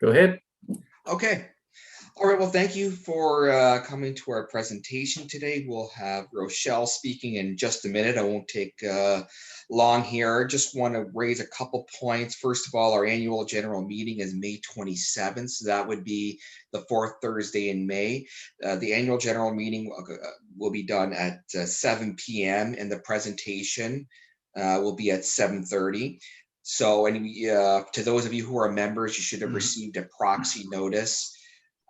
Go ahead. Okay. All right. Well, thank you for coming to our presentation today. We'll have Rochelle speaking in just a minute. I won't take long here. Just want to raise a couple points. First of all, our annual general meeting is May 27th. So that would be the fourth Thursday in May. The annual general meeting will be done at 7 p.m. and the presentation will be at 7:30. So, and to those of you who are members, you should have received a proxy notice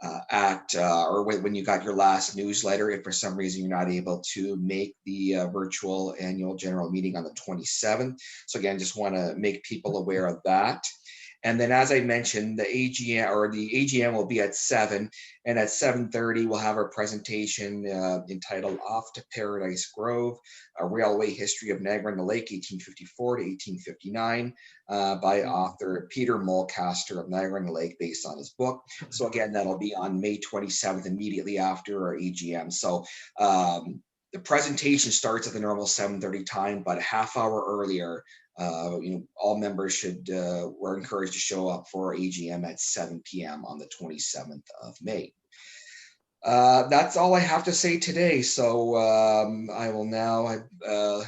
or when you got your last newsletter. If for some reason you're not able to make the virtual annual general meeting on the 27th. So again, just want to make people aware of that. And then, as I mentioned, the AGM will be at 7, and at 7:30 we'll have our presentation entitled "Off to Paradise Grove: A Railway History of Niagara-on-the-Lake, 1854 to 1859," by author Peter Mulcaster of Niagara-on-the-Lake, based on his book. So again, that'll be on May 27th, immediately after our AGM. So the presentation starts at the normal 7:30 time, but a half hour earlier. All members were encouraged to show up for AGM at 7 p.m. on the 27th of May. That's all I have to say today. So I will now, I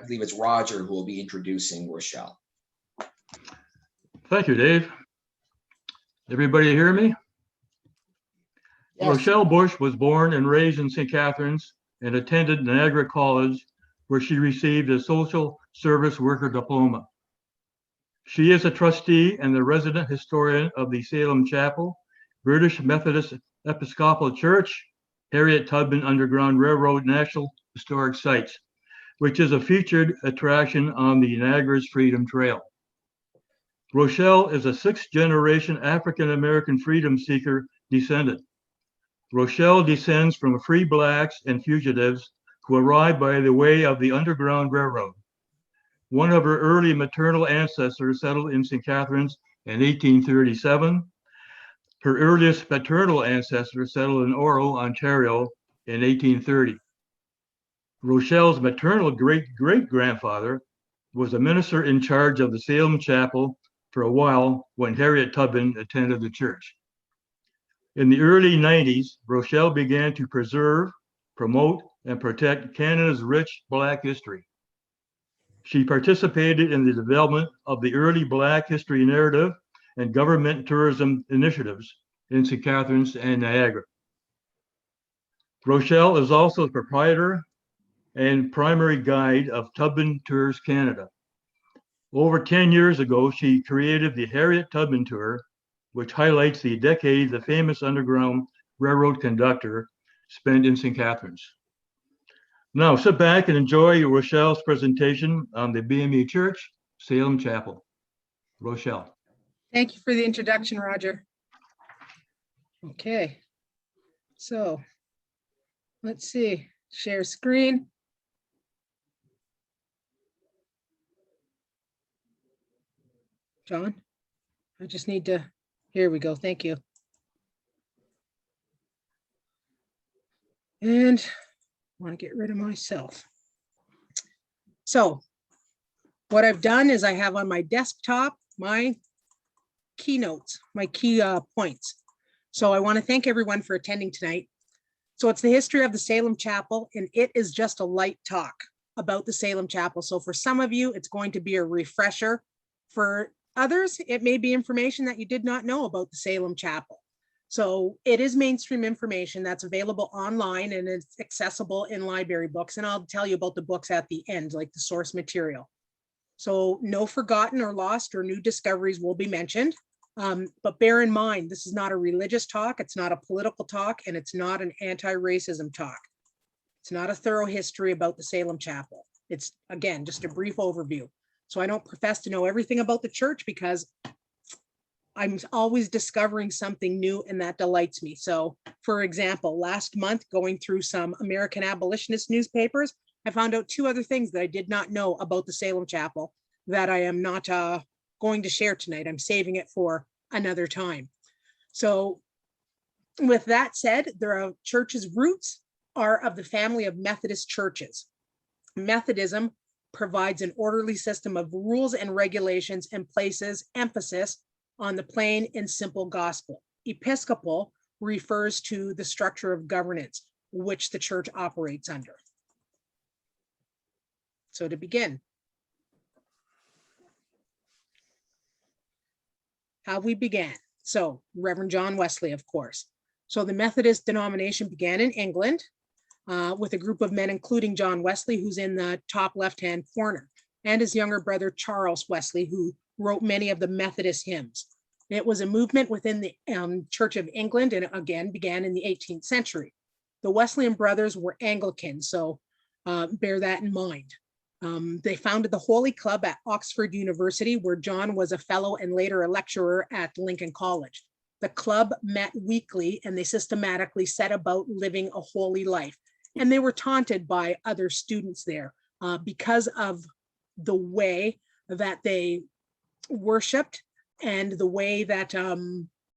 believe it's Roger who will be introducing Rochelle. Thank you, Dave. Everybody hear me? Yes. Rochelle Bush was born and raised in St. Catharines and attended Niagara College, where she received a social service worker diploma. She is a trustee and the resident historian of the Salem Chapel, British Methodist Episcopal Church, Harriet Tubman Underground Railroad National Historic Sites, which is a featured attraction on the Niagara's Freedom Trail. Rochelle is a sixth-generation African-American freedom seeker descendant. Rochelle descends from free Blacks and fugitives who arrived by the way of the Underground Railroad. One of her early maternal ancestors settled in St. Catharines in 1837. Her earliest paternal ancestor settled in Oro, Ontario in 1830. Rochelle's maternal great-great-grandfather was a minister in charge of the Salem Chapel for a while when Harriet Tubman attended the church. In the early 90s, Rochelle began to preserve, promote, and protect Canada's rich Black history. She participated in the development of the early Black history narrative and government tourism initiatives in St. Catharines and Niagara. Rochelle is also the proprietor and primary guide of Tubman Tours Canada. Over 10 years ago, she created the Harriet Tubman Tour, which highlights the decade the famous Underground Railroad conductor spent in St. Catharines. Now sit back and enjoy Rochelle's presentation on the BME Church Salem Chapel. Rochelle. Thank you for the introduction, Roger. Okay, so let's see, share screen. John, I just need to, here we go, thank you. And I want to get rid of myself. So what I've done is I have on my desktop my keynotes, my key points. So I want to thank everyone for attending tonight. So it's the history of the Salem Chapel, and it is just a light talk about the Salem Chapel. So for some of you, it's going to be a refresher. For others, it may be information that you did not know about the Salem Chapel. So it is mainstream information that's available online and it's accessible in library books. And I'll tell you about the books at the end, like the source material. So no forgotten or lost or new discoveries will be mentioned. But bear in mind, this is not a religious talk. It's not a political talk, and it's not an anti-racism talk. It's not a thorough history about the Salem Chapel. It's, again, just a brief overview. So I don't profess to know everything about the church because I'm always discovering something new, and that delights me. So for example, last month, going through some American abolitionist newspapers, I found out 2 other things that I did not know about the Salem Chapel that I am not going to share tonight. I'm saving it for another time. So with that said, the church's roots are of the family of Methodist churches. Methodism provides an orderly system of rules and regulations and places emphasis on the plain and simple gospel. Episcopal refers to the structure of governance which the church operates under. So to begin, how we began. So Reverend John Wesley, of course. So the Methodist denomination began in England with a group of men, including John Wesley, who's in the top left-hand corner, and his younger brother, Charles Wesley, who wrote many of the Methodist hymns. It was a movement within the Church of England, and again began in the 18th century. The Wesleyan brothers were Anglican, so bear that in mind. They founded the Holy Club at Oxford University, where John was a fellow and later a lecturer at Lincoln College. The club met weekly and they systematically set about living a holy life. And they were taunted by other students there because of the way that they worshiped and the way that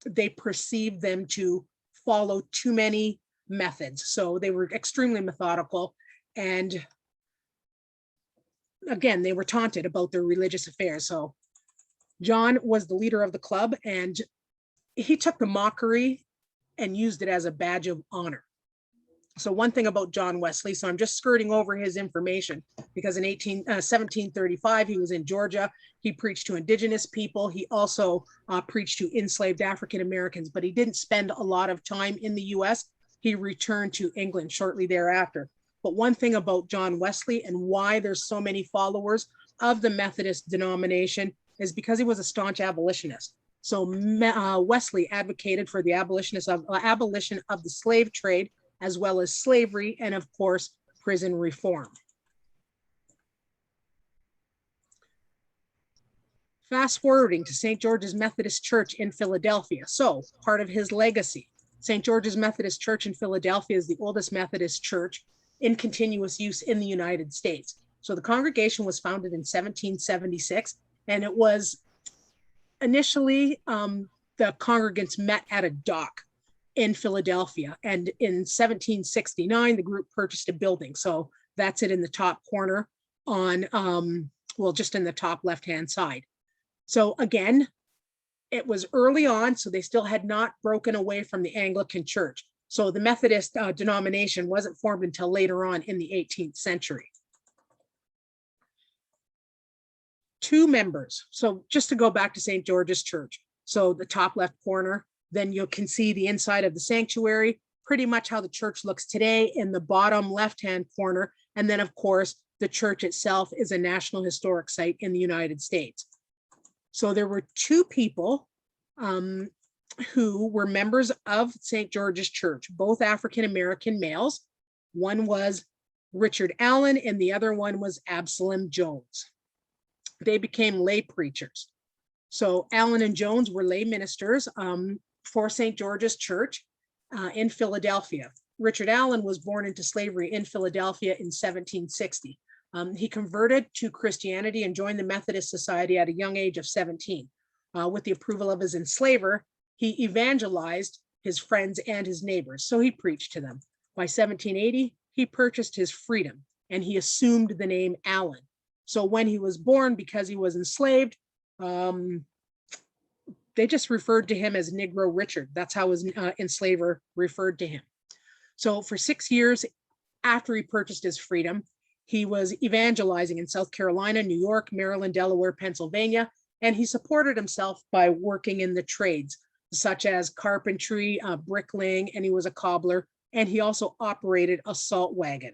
they perceived them to follow too many methods. So they were extremely methodical, and again, they were taunted about their religious affairs. So John was the leader of the club, and he took the mockery and used it as a badge of honor. So one thing about John Wesley, so I'm just skirting over his information, because in 1735, he was in Georgia. He preached to indigenous people. He also preached to enslaved African Americans, but he didn't spend a lot of time in the US. He returned to England shortly thereafter. But one thing about John Wesley and why there's so many followers of the Methodist denomination is because he was a staunch abolitionist. So Wesley advocated for the abolition of the slave trade, as well as slavery, and of course, prison reform. Fast forwarding to St. George's Methodist Church in Philadelphia. So part of his legacy, St. George's Methodist Church in Philadelphia is the oldest Methodist church in continuous use in the United States. So the congregation was founded in 1776, and it was initially the congregants met at a dock in Philadelphia. And in 1769, the group purchased a building. So that's it in the top corner on, well, just in the top left-hand side. So again, it was early on, so they still had not broken away from the Anglican Church. So the Methodist denomination wasn't formed until later on in the 18th century. 2 members. So just to go back to St. George's Church. So the top left corner, then you can see the inside of the sanctuary, pretty much how the church looks today in the bottom left-hand corner. And then of course, the church itself is a National Historic Site in the United States. So there were 2 people who were members of St. George's Church, both African-American males. One was Richard Allen and the other one was Absalom Jones. They became lay preachers. So Allen and Jones were lay ministers for St. George's Church in Philadelphia. Richard Allen was born into slavery in Philadelphia in 1760. He converted to Christianity and joined the Methodist Society at a young age of 17. With the approval of his enslaver, he evangelized his friends and his neighbors, so he preached to them. By 1780, he purchased his freedom and he assumed the name Allen. So when he was born, because he was enslaved, they just referred to him as Negro Richard. That's how his enslaver referred to him. So for 6 years after he purchased his freedom, he was evangelizing in South Carolina, New York, Maryland, Delaware, Pennsylvania, and he supported himself by working in the trades, such as carpentry, bricklaying, and he was a cobbler, and he also operated a salt wagon.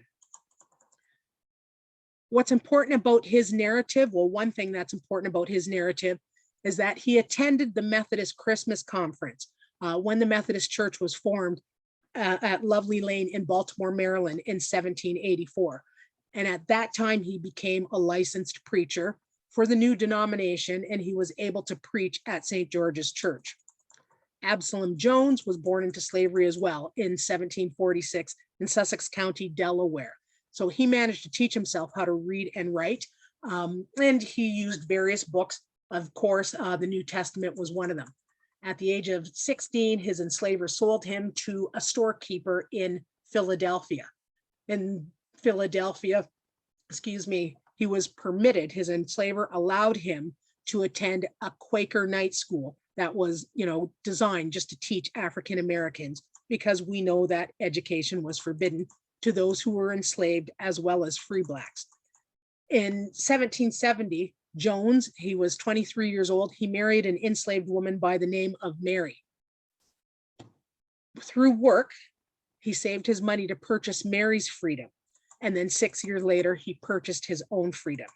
What's important about his narrative? Well, one thing that's important about his narrative is that he attended the Methodist Christmas Conference when the Methodist Church was formed at Lovely Lane in Baltimore, Maryland in 1784. And at that time, he became a licensed preacher for the new denomination, and he was able to preach at St. George's Church. Absalom Jones was born into slavery as well in 1746 in Sussex County, Delaware. So he managed to teach himself how to read and write, and he used various books. Of course, the New Testament was one of them. At the age of 16, his enslaver sold him to a storekeeper in Philadelphia. In Philadelphia, he was permitted, his enslaver allowed him to attend a Quaker night school that was, designed just to teach African Americans, because we know that education was forbidden to those who were enslaved as well as free blacks. In 1770, Jones, he was 23 years old, he married an enslaved woman by the name of Mary. Through work, he saved his money to purchase Mary's freedom. And then 6 years later, he purchased his own freedom.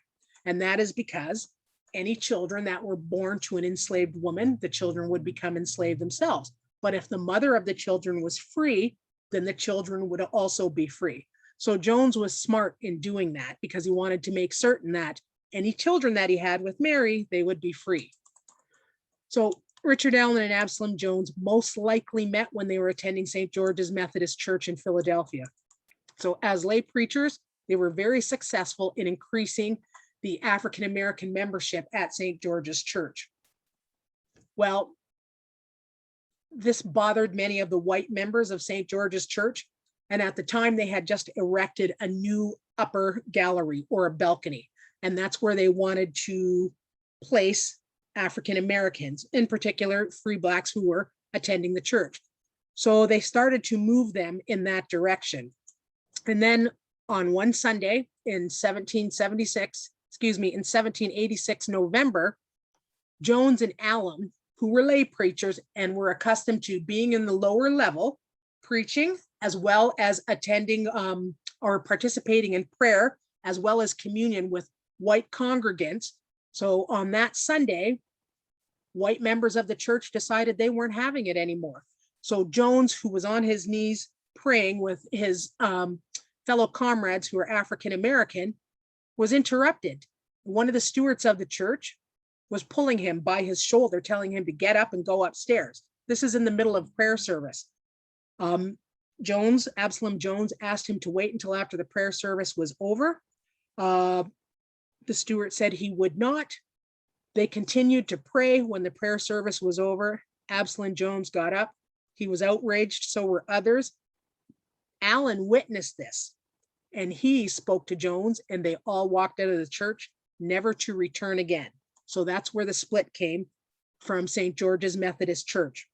And that is because any children that were born to an enslaved woman, the children would become enslaved themselves. But if the mother of the children was free, then the children would also be free. So Jones was smart in doing that because he wanted to make certain that any children that he had with Mary, they would be free. So Richard Allen and Absalom Jones most likely met when they were attending St. George's Methodist Church in Philadelphia. So as lay preachers, they were very successful in increasing the African American membership at St. George's Church. Well, this bothered many of the white members of St. George's Church. And at the time, they had just erected a new upper gallery or a balcony. And that's where they wanted to place African Americans, in particular, free blacks who were attending the church. So they started to move them in that direction. And then on one Sunday in 1786 November, Jones and Allen, who were lay preachers and were accustomed to being in the lower level, preaching, as well as attending or participating in prayer, as well as communion with white congregants. So on that Sunday, white members of the church decided they weren't having it anymore. So Jones, who was on his knees praying with his fellow comrades who were African American, was interrupted. One of the stewards of the church was pulling him by his shoulder, telling him to get up and go upstairs. This is in the middle of prayer service. Absalom Jones asked him to wait until after the prayer service was over. The steward said he would not. They continued to pray. When the prayer service was over, Absalom Jones got up. He was outraged, so were others. Allen witnessed this, and he spoke to Jones, and they all walked out of the church, never to return again. So that's where the split came from St. George's Methodist Church.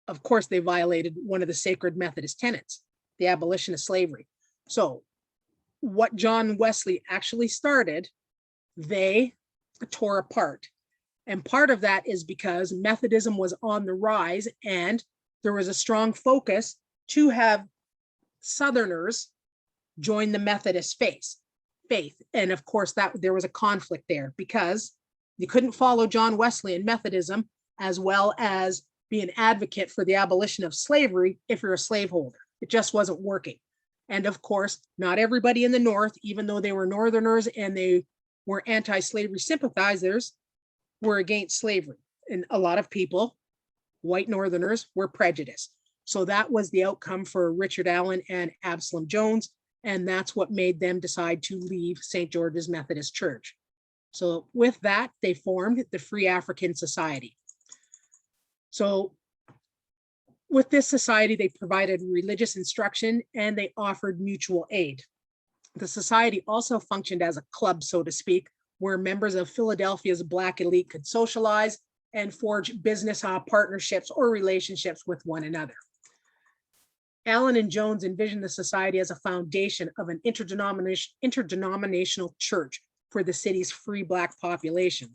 Of course, they violated one of the sacred Methodist tenets, the abolition of slavery. So what John Wesley actually started, they tore apart. And part of that is because Methodism was on the rise, and there was a strong focus to have Southerners join the Methodist faith. And of course, that there was a conflict there because you couldn't follow John Wesley in Methodism as well as be an advocate for the abolition of slavery if you're a slaveholder. It just wasn't working. And of course, not everybody in the North, even though they were Northerners and they were anti-slavery sympathizers, were against slavery. And a lot of people, white Northerners, were prejudiced. So that was the outcome for Richard Allen and Absalom Jones. And that's what made them decide to leave St. George's Methodist Church. So with that, they formed the Free African Society. So with this society, they provided religious instruction and they offered mutual aid. The society also functioned as a club, so to speak, where members of Philadelphia's Black elite could socialize and forge business partnerships or relationships with one another. Allen and Jones envisioned the society as a foundation of an interdenominational church for the city's free Black population.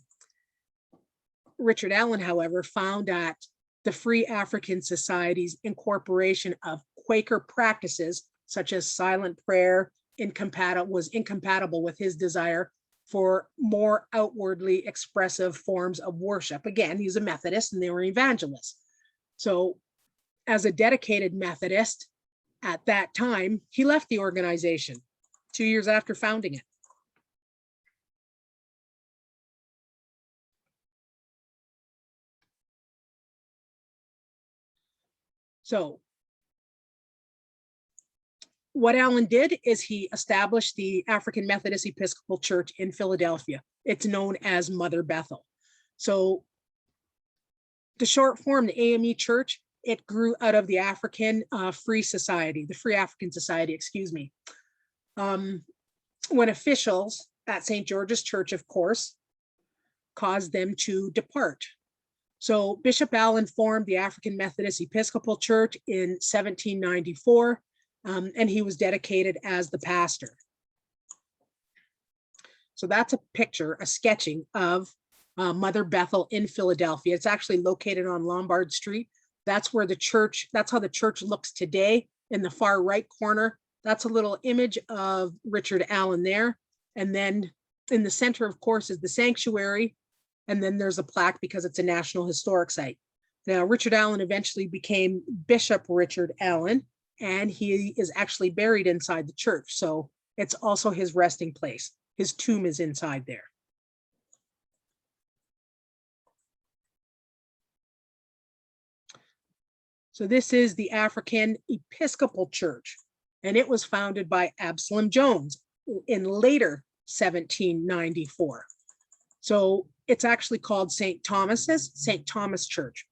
Richard Allen, however, found that the Free African Society's incorporation of Quaker practices, such as silent prayer, was incompatible with his desire for more outwardly expressive forms of worship. Again, he's a Methodist and they were evangelists. So as a dedicated Methodist at that time, he left the organization 2 years after founding it. So what Allen did is he established the African Methodist Episcopal Church in Philadelphia. It's known as Mother Bethel. So the short form, the AME Church, it grew out of the African Free Society, the Free African Society, excuse me. When officials at St. George's Church, of course, caused them to depart. So Bishop Allen formed the African Methodist Episcopal Church in 1794, and he was dedicated as the pastor. So that's a picture, a sketching of Mother Bethel in Philadelphia. It's actually located on Lombard Street. That's where the church, that's how the church looks today. In the far right corner, that's a little image of Richard Allen there. And then in the center, of course, is the sanctuary. And then there's a plaque because it's a National Historic Site. Now, Richard Allen eventually became Bishop Richard Allen, and he is actually buried inside the church. So it's also his resting place. His tomb is inside there. So this is the African Episcopal Church, and it was founded by Absalom Jones in later 1794. So it's actually called St. Thomas Church.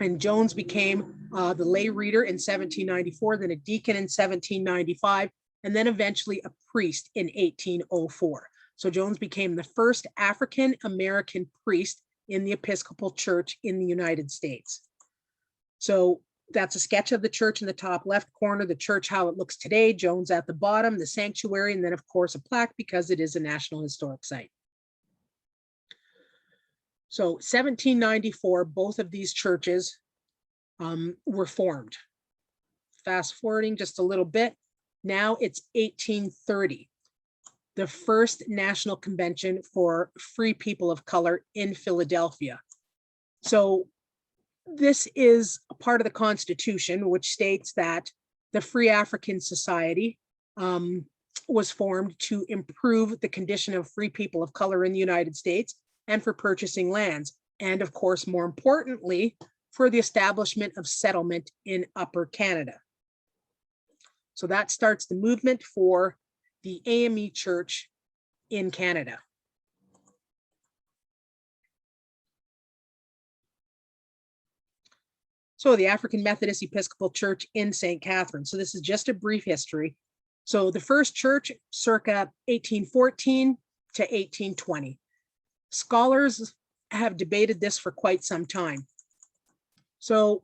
And Jones became the lay reader in 1794, then a deacon in 1795, and then eventually a priest in 1804. So Jones became the first African-American priest in the Episcopal Church in the United States. So that's a sketch of the church in the top left corner, the church, how it looks today, Jones at the bottom, the sanctuary, and then of course a plaque because it is a National Historic Site. So 1794, both of these churches were formed. Fast forwarding just a little bit. Now it's 1830, the first National Convention for Free People of Color in Philadelphia. So this is a part of the Constitution, which states that the Free African Society was formed to improve the condition of free people of color in the United States and for purchasing lands. And of course, more importantly, for the establishment of settlement in Upper Canada. So that starts the movement for the AME Church in Canada. So the African Methodist Episcopal Church in St. Catharines. So this is just a brief history. So the first church circa 1814 to 1820. Scholars have debated this for quite some time. So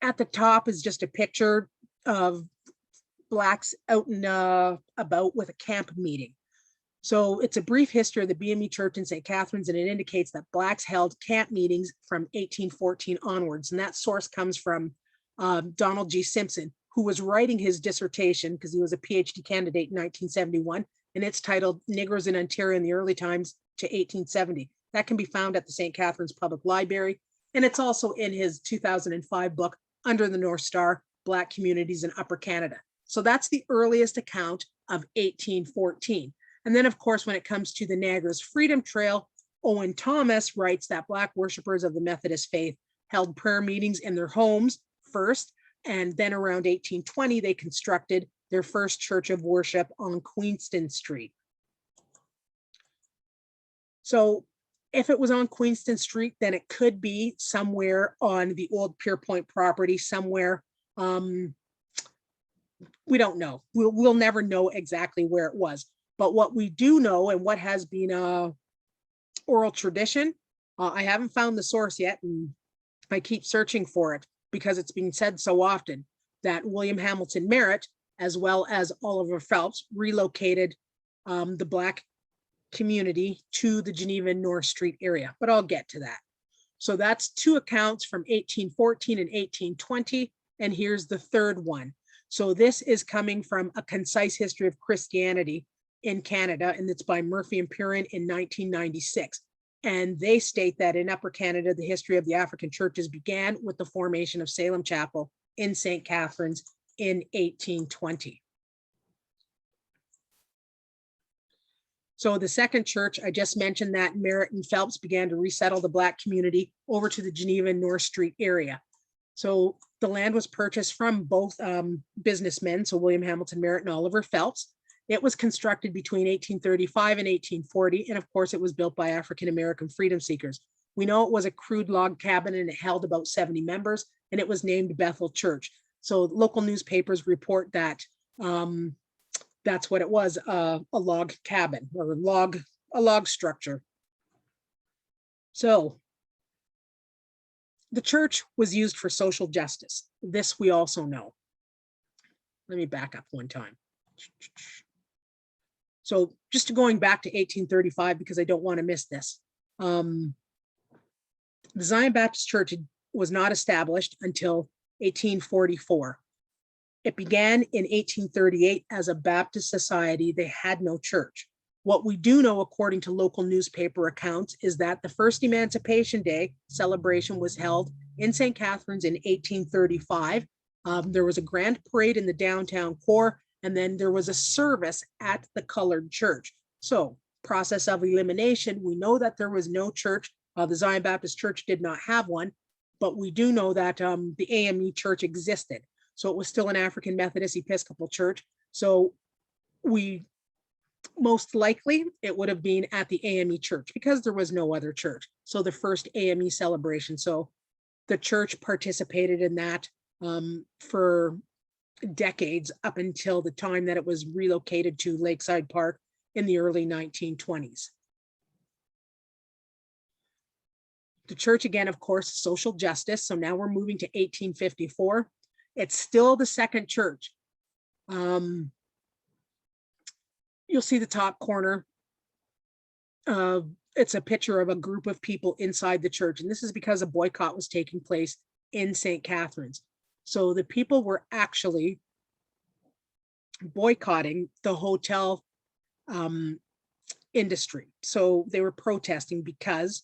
at the top is just a picture of Blacks out and about with a camp meeting. So it's a brief history of the BME Church in St. Catharines, and it indicates that Blacks held camp meetings from 1814 onwards. And that source comes from Donald G. Simpson, who was writing his dissertation because he was a PhD candidate in 1971, and it's titled Negroes in Ontario in the Early Times to 1870. That can be found at the St. Catharines Public Library, and it's also in his 2005 book, Under the North Star, Black Communities in Upper Canada. So that's the earliest account of 1814. And then, of course, when it comes to the Niagara's Freedom Trail, Owen Thomas writes that Black worshipers of the Methodist faith held prayer meetings in their homes first, and then around 1820, they constructed their first church of worship on Queenston Street. So if it was on Queenston Street, then it could be somewhere on the old Pierpoint property, somewhere. We don't know. We'll never know exactly where it was. But what we do know, and what has been oral tradition, I haven't found the source yet, and I keep searching for it because it's being said so often, that William Hamilton Merritt, as well as Oliver Phelps, relocated the Black community to the Geneva North Street area, but I'll get to that. So that's two accounts from 1814 and 1820, and here's the third one. So this is coming from A Concise History of Christianity in Canada, and it's by Murphy and Purin in 1996. And they state that in Upper Canada, the history of the African churches began with the formation of Salem Chapel in St. Catharines in 1820. So the second church, I just mentioned that Merritt and Phelps began to resettle the Black community over to the Geneva North Street area. So the land was purchased from both businessmen, so William Hamilton Merritt and Oliver Phelps. It was constructed between 1835 and 1840, and of course it was built by African-American freedom seekers. We know it was a crude log cabin and it held about 70 members, and it was named Bethel Church. So local newspapers report that that's what it was, a log cabin or a log structure. So The church was used for social justice. This we also know. Let me back up one time. So just going back to 1835, because I don't want to miss this. The Zion Baptist Church was not established until 1844. It began in 1838 as a Baptist society. They had no church. What we do know, according to local newspaper accounts, is that the first Emancipation Day celebration was held in St. Catharines in 1835. There was a grand parade in the downtown core, and then there was a service at the colored church. So, process of elimination, we know that there was no church. The Zion Baptist Church did not have one, but we do know that the AME Church existed. So it was still an African Methodist Episcopal Church. So we most likely it would have been at the AME Church because there was no other church. So the first AME celebration. So the church participated in that for decades up until the time that it was relocated to Lakeside Park in the early 1920s. The church, again, of course, social justice. So now we're moving to 1854. It's still the second church. You'll see the top corner. It's a picture of a group of people inside the church. And this is because a boycott was taking place in St. Catharines. So the people were actually boycotting the hotel industry. So they were protesting because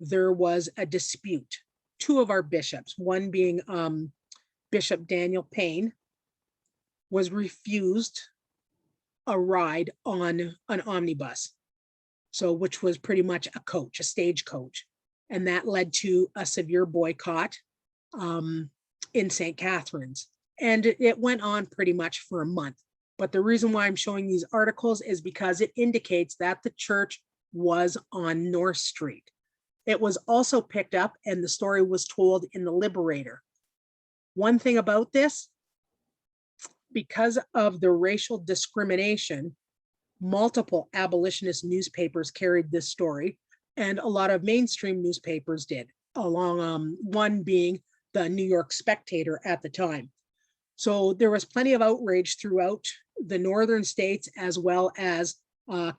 there was a dispute. Two of our bishops, one being Bishop Daniel Payne, was refused a ride on an omnibus. So, which was pretty much a coach, a stagecoach. And that led to a severe boycott in St. Catharines. And it went on pretty much for a month. But the reason why I'm showing these articles is because it indicates that the church was on North Street. It was also picked up and the story was told in the Liberator. One thing about this, because of the racial discrimination, multiple abolitionist newspapers carried this story, and a lot of mainstream newspapers did, along one being the New York Spectator at the time. So there was plenty of outrage throughout the northern states as well as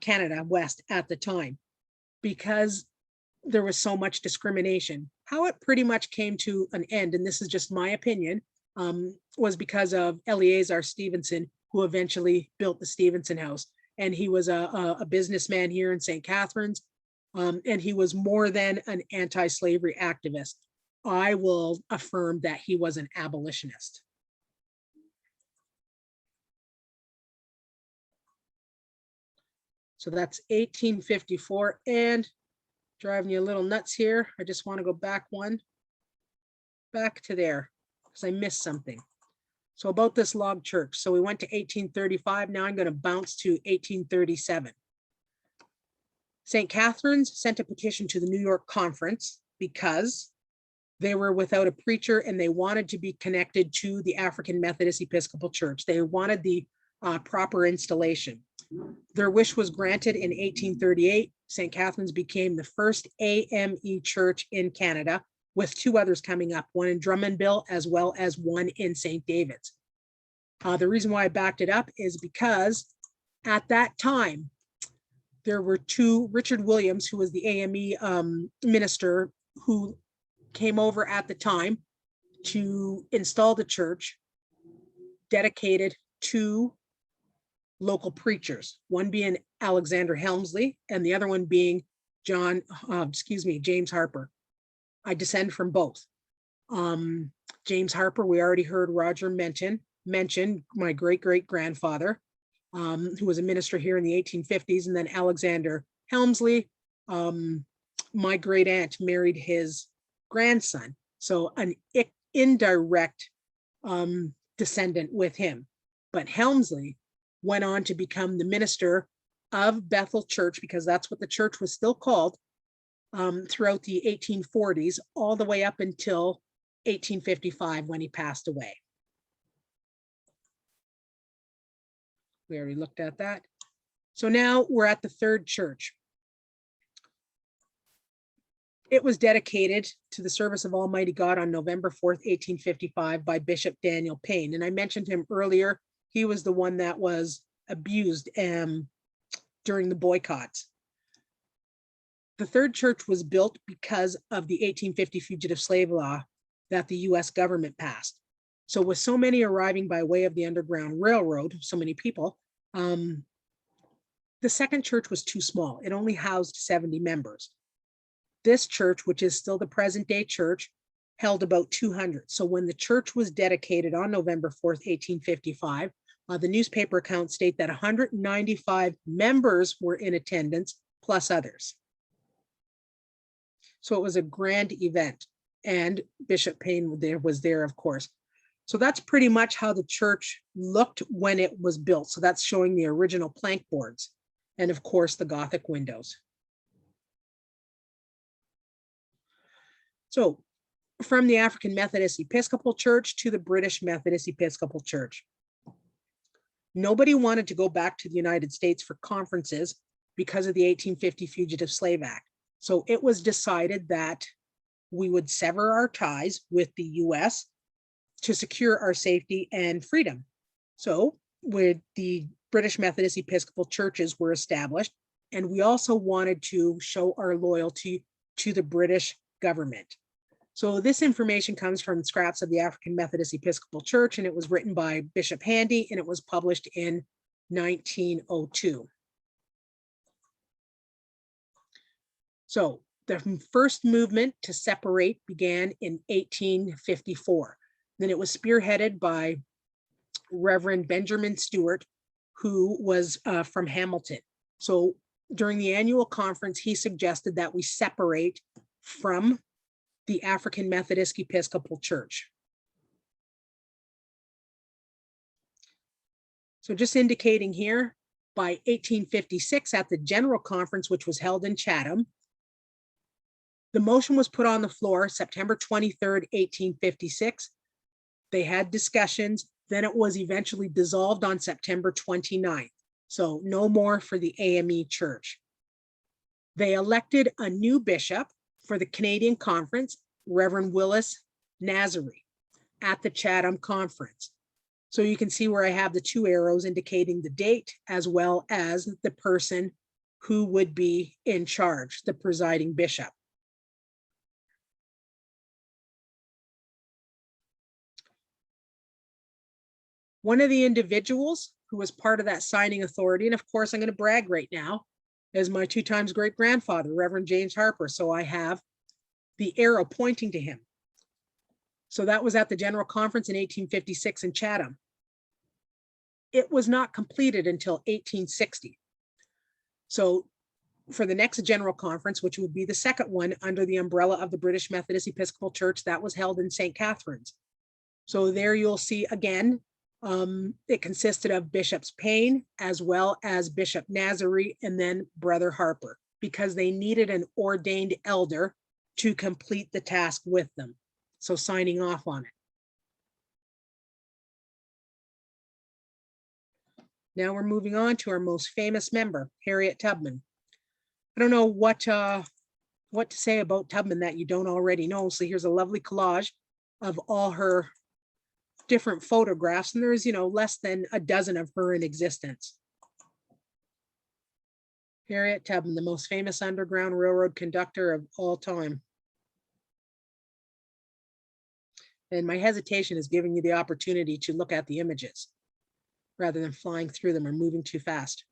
Canada West at the time, because there was so much discrimination. How it pretty much came to an end, and this is just my opinion, was because of Eleazar Stevenson, who eventually built the Stevenson House. And he was a businessman here in St. Catharines, and he was more than an anti-slavery activist. I will affirm that he was an abolitionist. So that's 1854, and driving you a little nuts here. I just want to go back to there because I missed something. So about this log church. So we went to 1835. Now I'm going to bounce to 1837. St. Catharines sent a petition to the New York Conference because they were without a preacher and they wanted to be connected to the African Methodist Episcopal Church. They wanted the proper installation. Their wish was granted in 1838. St. Catharines became the first AME church in Canada, with two others coming up, one in Drummondville as well as one in St. David's. The reason why I backed it up is because at that time, there were two, Richard Williams, who was the AME minister, who came over at the time to install the church, dedicated to local preachers, one being Alexander Helmsley and the other one being James Harper. I descend from both. James Harper, we already heard Roger mention my great-great-grandfather, who was a minister here in the 1850s, and then Alexander Helmsley, my great aunt married his grandson. So an indirect descendant with him. But Helmsley went on to become the minister of Bethel Church, because that's what the church was still called, throughout the 1840s, all the way up until 1855 when he passed away. We already looked at that. So now we're at the third church. It was dedicated to the service of Almighty God on November 4th, 1855 by Bishop Daniel Payne. And I mentioned him earlier. He was the one that was abused during the boycotts. The third church was built because of the 1850 fugitive slave law that the US government passed. So with so many arriving by way of the Underground Railroad, so many people, the second church was too small. It only housed 70 members. This church, which is still the present day church, held about 200. So when the church was dedicated on November 4th, 1855, the newspaper accounts state that 195 members were in attendance, plus others. So it was a grand event, and Bishop Payne was there, of course. So that's pretty much how the church looked when it was built. So that's showing the original plank boards and, of course, the Gothic windows. So from the African Methodist Episcopal Church to the British Methodist Episcopal Church. Nobody wanted to go back to the United States for conferences because of the 1850 Fugitive Slave Act. So it was decided that we would sever our ties with the US to secure our safety and freedom. So with the British Methodist Episcopal churches were established, and we also wanted to show our loyalty to the British government. So this information comes from scraps of the African Methodist Episcopal Church, and it was written by Bishop Handy, and it was published in 1902. So the first movement to separate began in 1854. Then it was spearheaded by Reverend Benjamin Stewart, who was from Hamilton. So during the annual conference, he suggested that we separate from the African Methodist Episcopal Church. So just indicating here, by 1856 at the General Conference, which was held in Chatham, the motion was put on the floor September 23rd, 1856. They had discussions, then it was eventually dissolved on September 29th. So no more for the AME Church. They elected a new bishop for the Canadian Conference, Reverend Willis Nazary, at the Chatham Conference. So you can see where I have the two arrows indicating the date as well as the person who would be in charge, the presiding bishop. One of the individuals who was part of that signing authority, and of course I'm going to brag right now, is my 2 times great grandfather, Reverend James Harper. So I have the arrow pointing to him. So that was at the General Conference in 1856 in Chatham. It was not completed until 1860. So for the next General Conference, which would be the second one under the umbrella of the British Methodist Episcopal Church, that was held in St. Catharines. So there you'll see again, it consisted of Bishops Payne as well as Bishop Nazary and then Brother Harper, because they needed an ordained elder to complete the task with them. So signing off on it. Now we're moving on to our most famous member, Harriet Tubman. I don't know what to say about Tubman that you don't already know. So here's a lovely collage of all her different photographs, and there's, less than a dozen of her in existence. Harriet Tubman, the most famous Underground Railroad conductor of all time. And my hesitation is giving you the opportunity to look at the images rather than flying through them or moving too fast.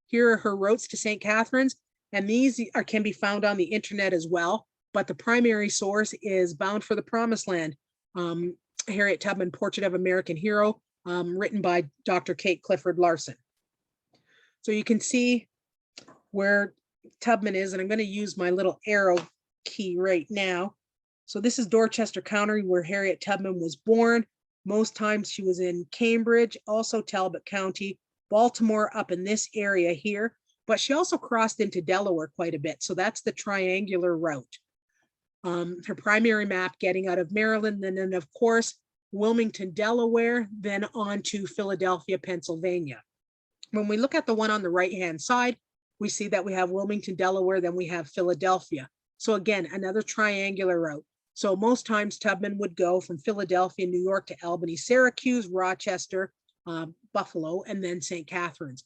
Here are her routes to St. Catharines, and these can be found on the internet as well, but the primary source is Bound for the Promised Land, Harriet Tubman, Portrait of American Hero, written by Dr. Kate Clifford Larson. So you can see where Tubman is, and I'm going to use my little arrow key right now. So this is Dorchester County, where Harriet Tubman was born. Most times she was in Cambridge, also Talbot County, Baltimore, up in this area here, but she also crossed into Delaware quite a bit. So that's the triangular route. Her primary map getting out of Maryland, and then of course, Wilmington, Delaware, then on to Philadelphia, Pennsylvania. When we look at the one on the right-hand side, we see that we have Wilmington, Delaware, then we have Philadelphia. So again, another triangular route. So most times Tubman would go from Philadelphia, New York to Albany, Syracuse, Rochester, Buffalo, and then St. Catharines.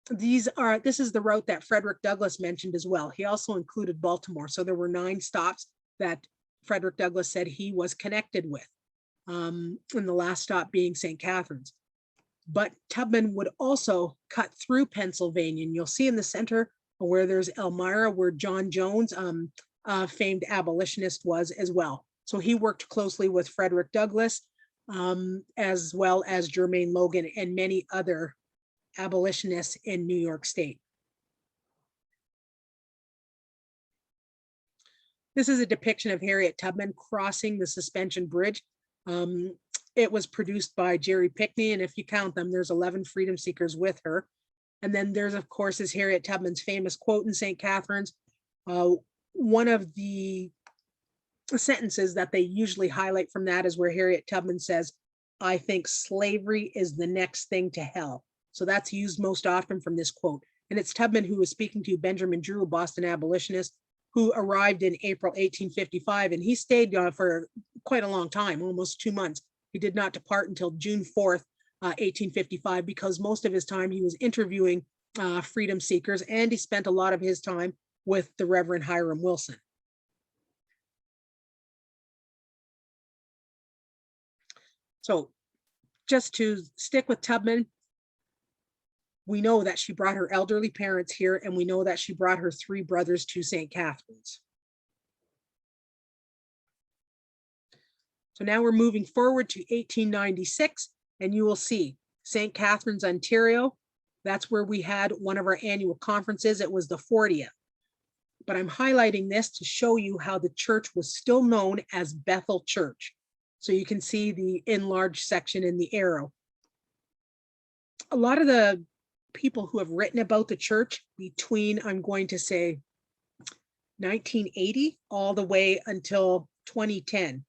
This is the route that Frederick Douglass mentioned as well. He also included Baltimore. So there were 9 stops that Frederick Douglass said he was connected with, and the last stop being St. Catharines. But Tubman would also cut through Pennsylvania, and you'll see in the center where there's Elmira, where John Jones, famed abolitionist, was as well. So he worked closely with Frederick Douglass, as well as Jermaine Logan and many other abolitionists in New York State. This is a depiction of Harriet Tubman crossing the suspension bridge. It was produced by Jerry Pickney, and if you count them, there's 11 freedom seekers with her. And then there's, of course, is Harriet Tubman's famous quote in St. Catharines. One of the sentences that they usually highlight from that is where Harriet Tubman says, "I think slavery is the next thing to hell." So that's used most often from this quote. And it's Tubman who was speaking to Benjamin Drew, a Boston abolitionist, who arrived in April 1855, and he stayed for quite a long time, almost 2 months. He did not depart until June 4th, 1855, because most of his time he was interviewing freedom seekers, and he spent a lot of his time with the Reverend Hiram Wilson. So just to stick with Tubman, we know that she brought her elderly parents here, and we know that she brought her 3 brothers to St. Catharines. So now we're moving forward to 1896, and you will see St. Catharines, Ontario. That's where we had one of our annual conferences. It was the 40th. But I'm highlighting this to show you how the church was still known as Bethel Church. So you can see the enlarged section in the arrow. A lot of the people who have written about the church between, I'm going to say, 1980 all the way until 2010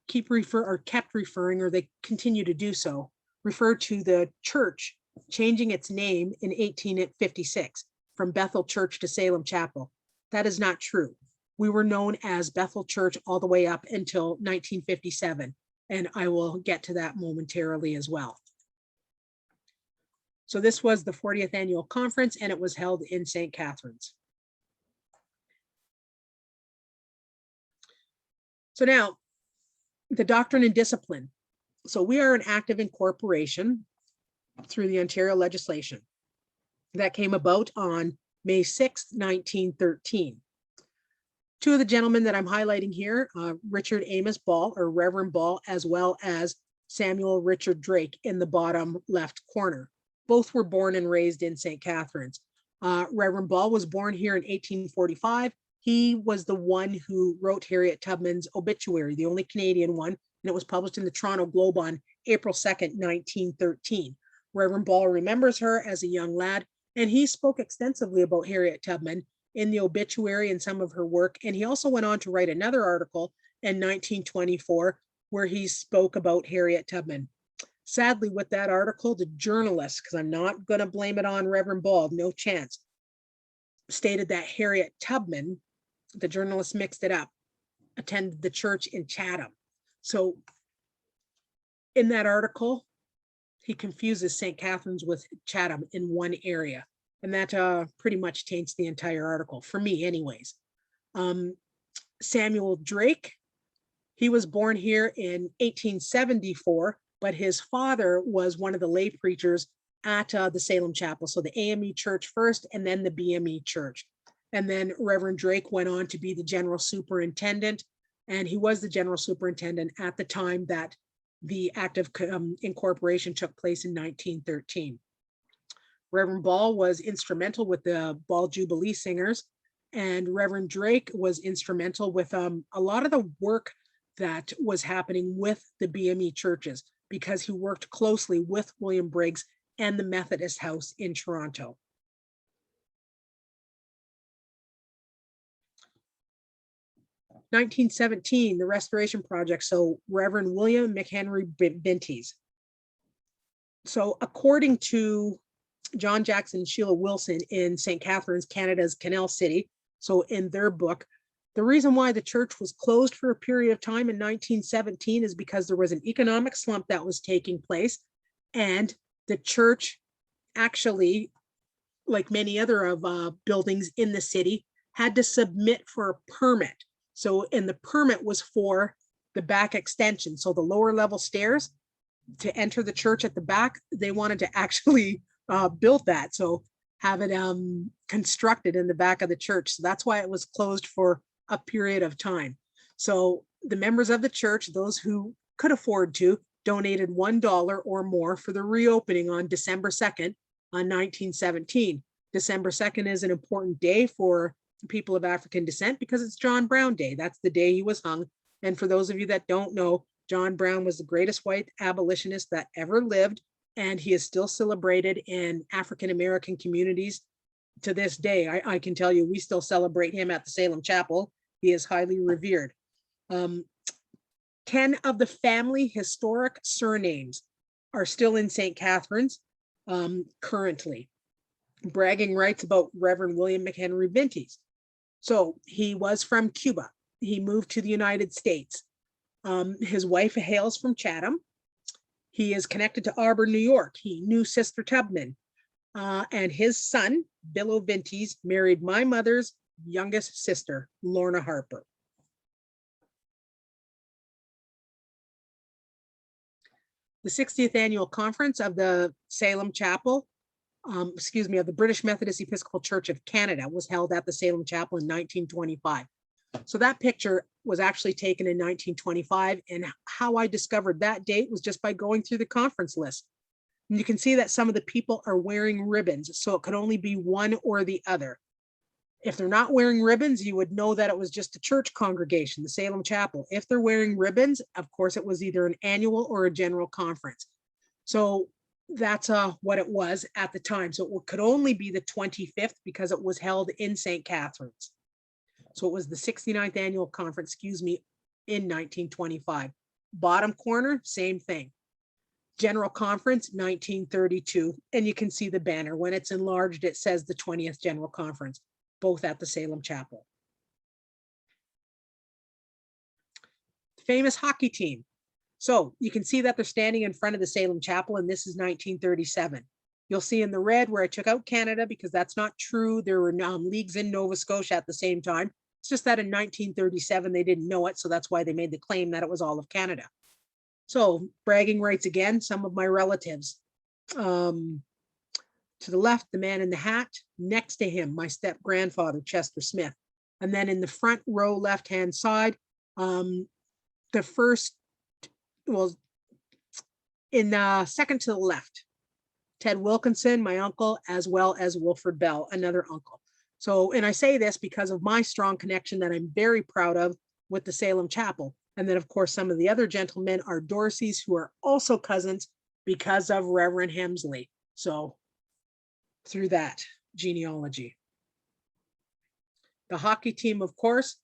kept referring, or they continue to do so, refer to the church changing its name in 1856 from Bethel Church to Salem Chapel. That is not true. We were known as Bethel Church all the way up until 1957, and I will get to that momentarily as well. So this was the 40th annual conference, and it was held in St. Catharines. So now, the doctrine and discipline. So we are an active incorporation through the Ontario legislation that came about on May 6th, 1913. 2 of the gentlemen that I'm highlighting here, Richard Amos Ball, or Reverend Ball, as well as Samuel Richard Drake in the bottom left corner. Both were born and raised in St. Catharines. Reverend Ball was born here in 1845. He was the one who wrote Harriet Tubman's obituary, the only Canadian one, and it was published in the Toronto Globe on April 2nd, 1913. Reverend Ball remembers her as a young lad, and he spoke extensively about Harriet Tubman in the obituary and some of her work. And he also went on to write another article in 1924 where he spoke about Harriet Tubman. Sadly, with that article, the journalist, because I'm not going to blame it on Reverend Ball, no chance, stated that Harriet Tubman, the journalist mixed it up, attended the church in Chatham. So in that article, he confuses St. Catharines with Chatham in one area. And that pretty much taints the entire article, for me anyways. Samuel Drake, he was born here in 1874, but his father was one of the lay preachers at the Salem Chapel. So the AME Church first, and then the BME Church. And then Reverend Drake went on to be the general superintendent, and he was the general superintendent at the time that the act of incorporation took place in 1913. Reverend Ball was instrumental with the Ball Jubilee Singers, and Reverend Drake was instrumental with a lot of the work that was happening with the BME churches, because he worked closely with William Briggs and the Methodist House in Toronto. In 1917, the Restoration Project, so Reverend William McHenry Binties. So according to John Jackson and Sheila Wilson in St. Catharines, Canada's Canal City, so in their book, The reason why the church was closed for a period of time in 1917 is because there was an economic slump that was taking place, and the church actually, like many other buildings in the city, had to submit for a permit. So, and the permit was for the back extension. So the lower level stairs to enter the church at the back, they wanted to actually build that. So have it constructed in the back of the church. So that's why it was closed for a period of time. So the members of the church, those who could afford to, donated $1 or more for the reopening on December 2nd on 1917. December 2nd is an important day for people of African descent because it's John Brown Day. That's the day he was hung. And for those of you that don't know, John Brown was the greatest white abolitionist that ever lived, and he is still celebrated in African American communities to this day. I can tell you, we still celebrate him at the Salem Chapel. He is highly revered. 10 of the family historic surnames are still in St. Catharines currently. Bragging rights about Reverend William McHenry Vinties. So he was from Cuba. He moved to the United States. His wife hails from Chatham. He is connected to Auburn, New York. He knew Sister Tubman. And his son, Bill Vinties, married my mother's youngest sister, Lorna Harper. The 60th annual conference of the Salem Chapel, of the British Methodist Episcopal Church of Canada was held at the Salem Chapel in 1925. So that picture was actually taken in 1925, and how I discovered that date was just by going through the conference list. And you can see that some of the people are wearing ribbons, so it could only be one or the other. If they're not wearing ribbons, you would know that it was just a church congregation, the Salem Chapel. If they're wearing ribbons, of course, it was either an annual or a general conference. So that's what it was at the time. So it could only be the 25th because it was held in St. Catharines. So it was the 69th annual conference, in 1925. Bottom corner, same thing. General Conference, 1932. And you can see the banner. When it's enlarged, it says the 20th General Conference, both at the Salem Chapel. Famous hockey team. So you can see that they're standing in front of the Salem Chapel, and this is 1937. You'll see in the red where I took out Canada because that's not true. There were leagues in Nova Scotia at the same time. It's just that in 1937, they didn't know it. So that's why they made the claim that it was all of Canada. So bragging rights again, some of my relatives. To the left, the man in the hat. Next to him, my step-grandfather, Chester Smith. And then in the front row, left-hand side, the first, well, in the second to the left, Ted Wilkinson, my uncle, as well as Wilford Bell, another uncle. So, and I say this because of my strong connection that I'm very proud of with the Salem Chapel. And then, of course, some of the other gentlemen are Dorseys, who are also cousins because of Reverend Hemsley. So through that genealogy. The hockey team, of course,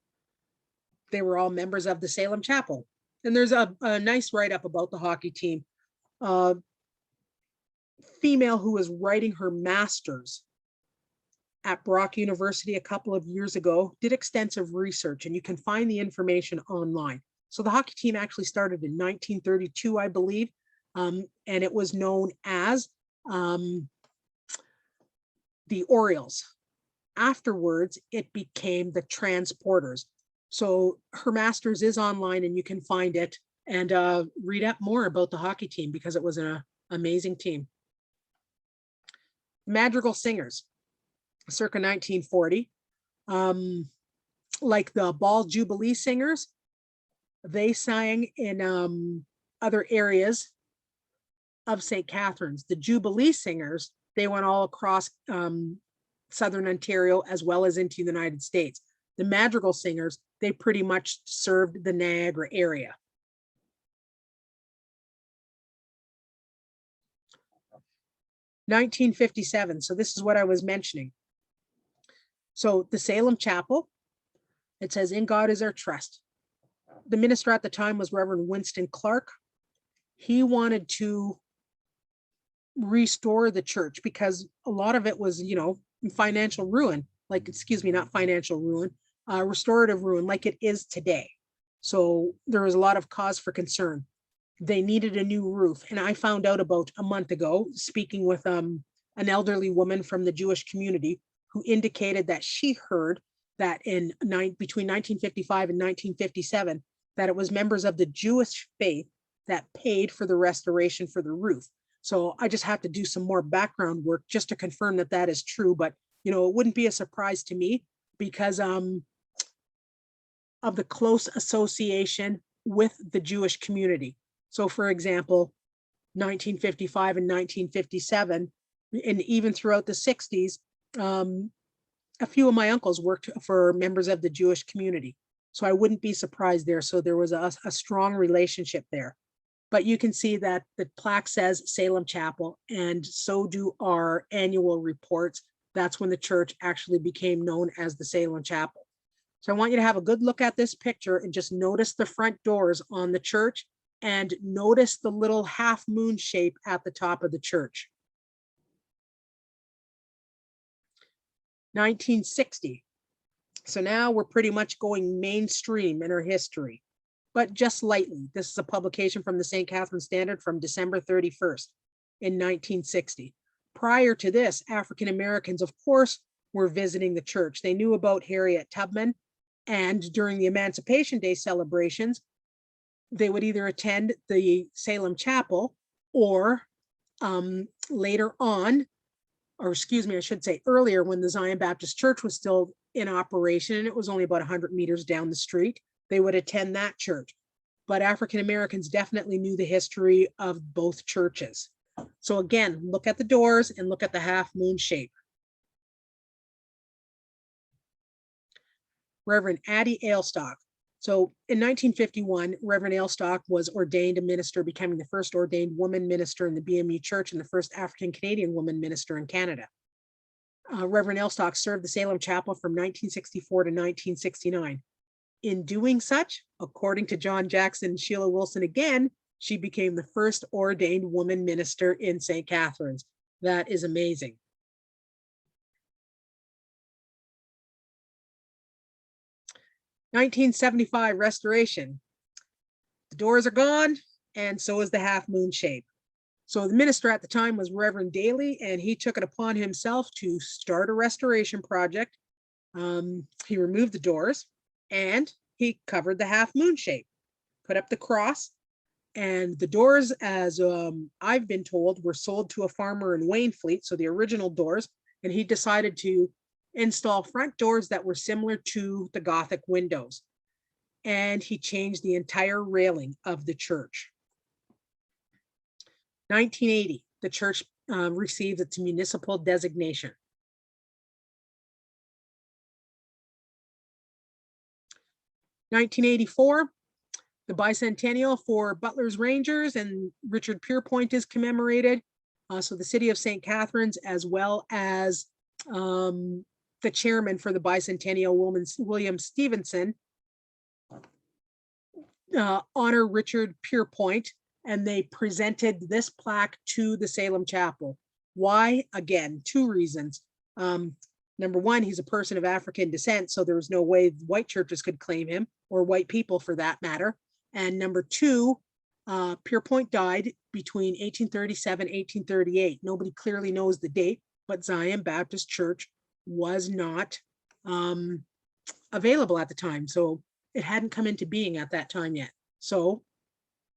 they were all members of the Salem Chapel. And there's a nice write-up about the hockey team. Female who was writing her master's at Brock University a couple of years ago, did extensive research, and you can find the information online. So the hockey team actually started in 1932, I believe, and it was known as the Orioles. Afterwards, it became the Transporters. So her master's is online, and you can find it and read up more about the hockey team because it was an amazing team. Madrigal singers, circa 1940, like the Ball Jubilee singers, they sang in other areas of St. Catharines. The Jubilee singers, they went all across Southern Ontario as well as into the United States. The Madrigal singers, they pretty much served the Niagara area. (1957). So this is what I was mentioning. So the Salem Chapel, it says, "In God is our trust." The minister at the time was Reverend Winston Clark. He wanted to restore the church because a lot of it was, in financial ruin, not financial ruin, restorative ruin like it is today. So there was a lot of cause for concern. They needed a new roof. And I found out about a month ago, speaking with an elderly woman from the Jewish community who indicated that she heard that between 1955 and 1957, that it was members of the Jewish faith that paid for the restoration for the roof. So I just have to do some more background work just to confirm that that is true. But, you know, it wouldn't be a surprise to me because of the close association with the Jewish community. So for example, 1955 and 1957, and even throughout the 60s, a few of my uncles worked for members of the Jewish community. So I wouldn't be surprised there. So there was a strong relationship there. But you can see that the plaque says Salem Chapel, and so do our annual reports. That's when the church actually became known as the Salem Chapel. So I want you to have a good look at this picture and just notice the front doors on the church and notice the little half moon shape at the top of the church. 1960. So now we're pretty much going mainstream in our history, but just lightly. This is a publication from the St. Catharines Standard from December 31st in 1960. Prior to this, African Americans, of course, were visiting the church. They knew about Harriet Tubman, and during the Emancipation Day celebrations, they would either attend the Salem Chapel or later on, or excuse me, I should say earlier, when the Zion Baptist Church was still in operation and it was only about 100 meters down the street, they would attend that church. But African Americans definitely knew the history of both churches. So again, look at the doors and look at the half moon shape. Reverend Addie Ailstock. So in 1951, Reverend Ailstock was ordained a minister, becoming the first ordained woman minister in the BME Church and the first African-Canadian woman minister in Canada. Reverend Ailstock served the Salem Chapel from 1964 to 1969. In doing such, according to John Jackson and Sheila Wilson again, she became the first ordained woman minister in St. Catharines. That is amazing. (1975) restoration. The doors are gone, and so is the half moon shape. So the minister at the time was Reverend Daly, and he took it upon himself to start a restoration project. He removed the doors and he covered the half moon shape, put up the cross, and the doors, as I've been told, were sold to a farmer in Waynfleet, so the original doors, and he decided to install front doors that were similar to the Gothic windows. And he changed the entire railing of the church. 1980, the church received its municipal designation. 1984, the bicentennial for Butler's Rangers and Richard Pierpoint is commemorated. So the city of St. Catharines, as well as the chairman for the bicentennial, William Stevenson, honor Richard Pierpoint, and they presented this plaque to the Salem Chapel. Why? Again, two reasons. Number one, he's a person of African descent, so there was no way white churches could claim him, or white people for that matter. And number two, Pierpoint died between 1837 and 1838. Nobody clearly knows the date, but Zion Baptist Church was not available at the time. So it hadn't come into being at that time yet. So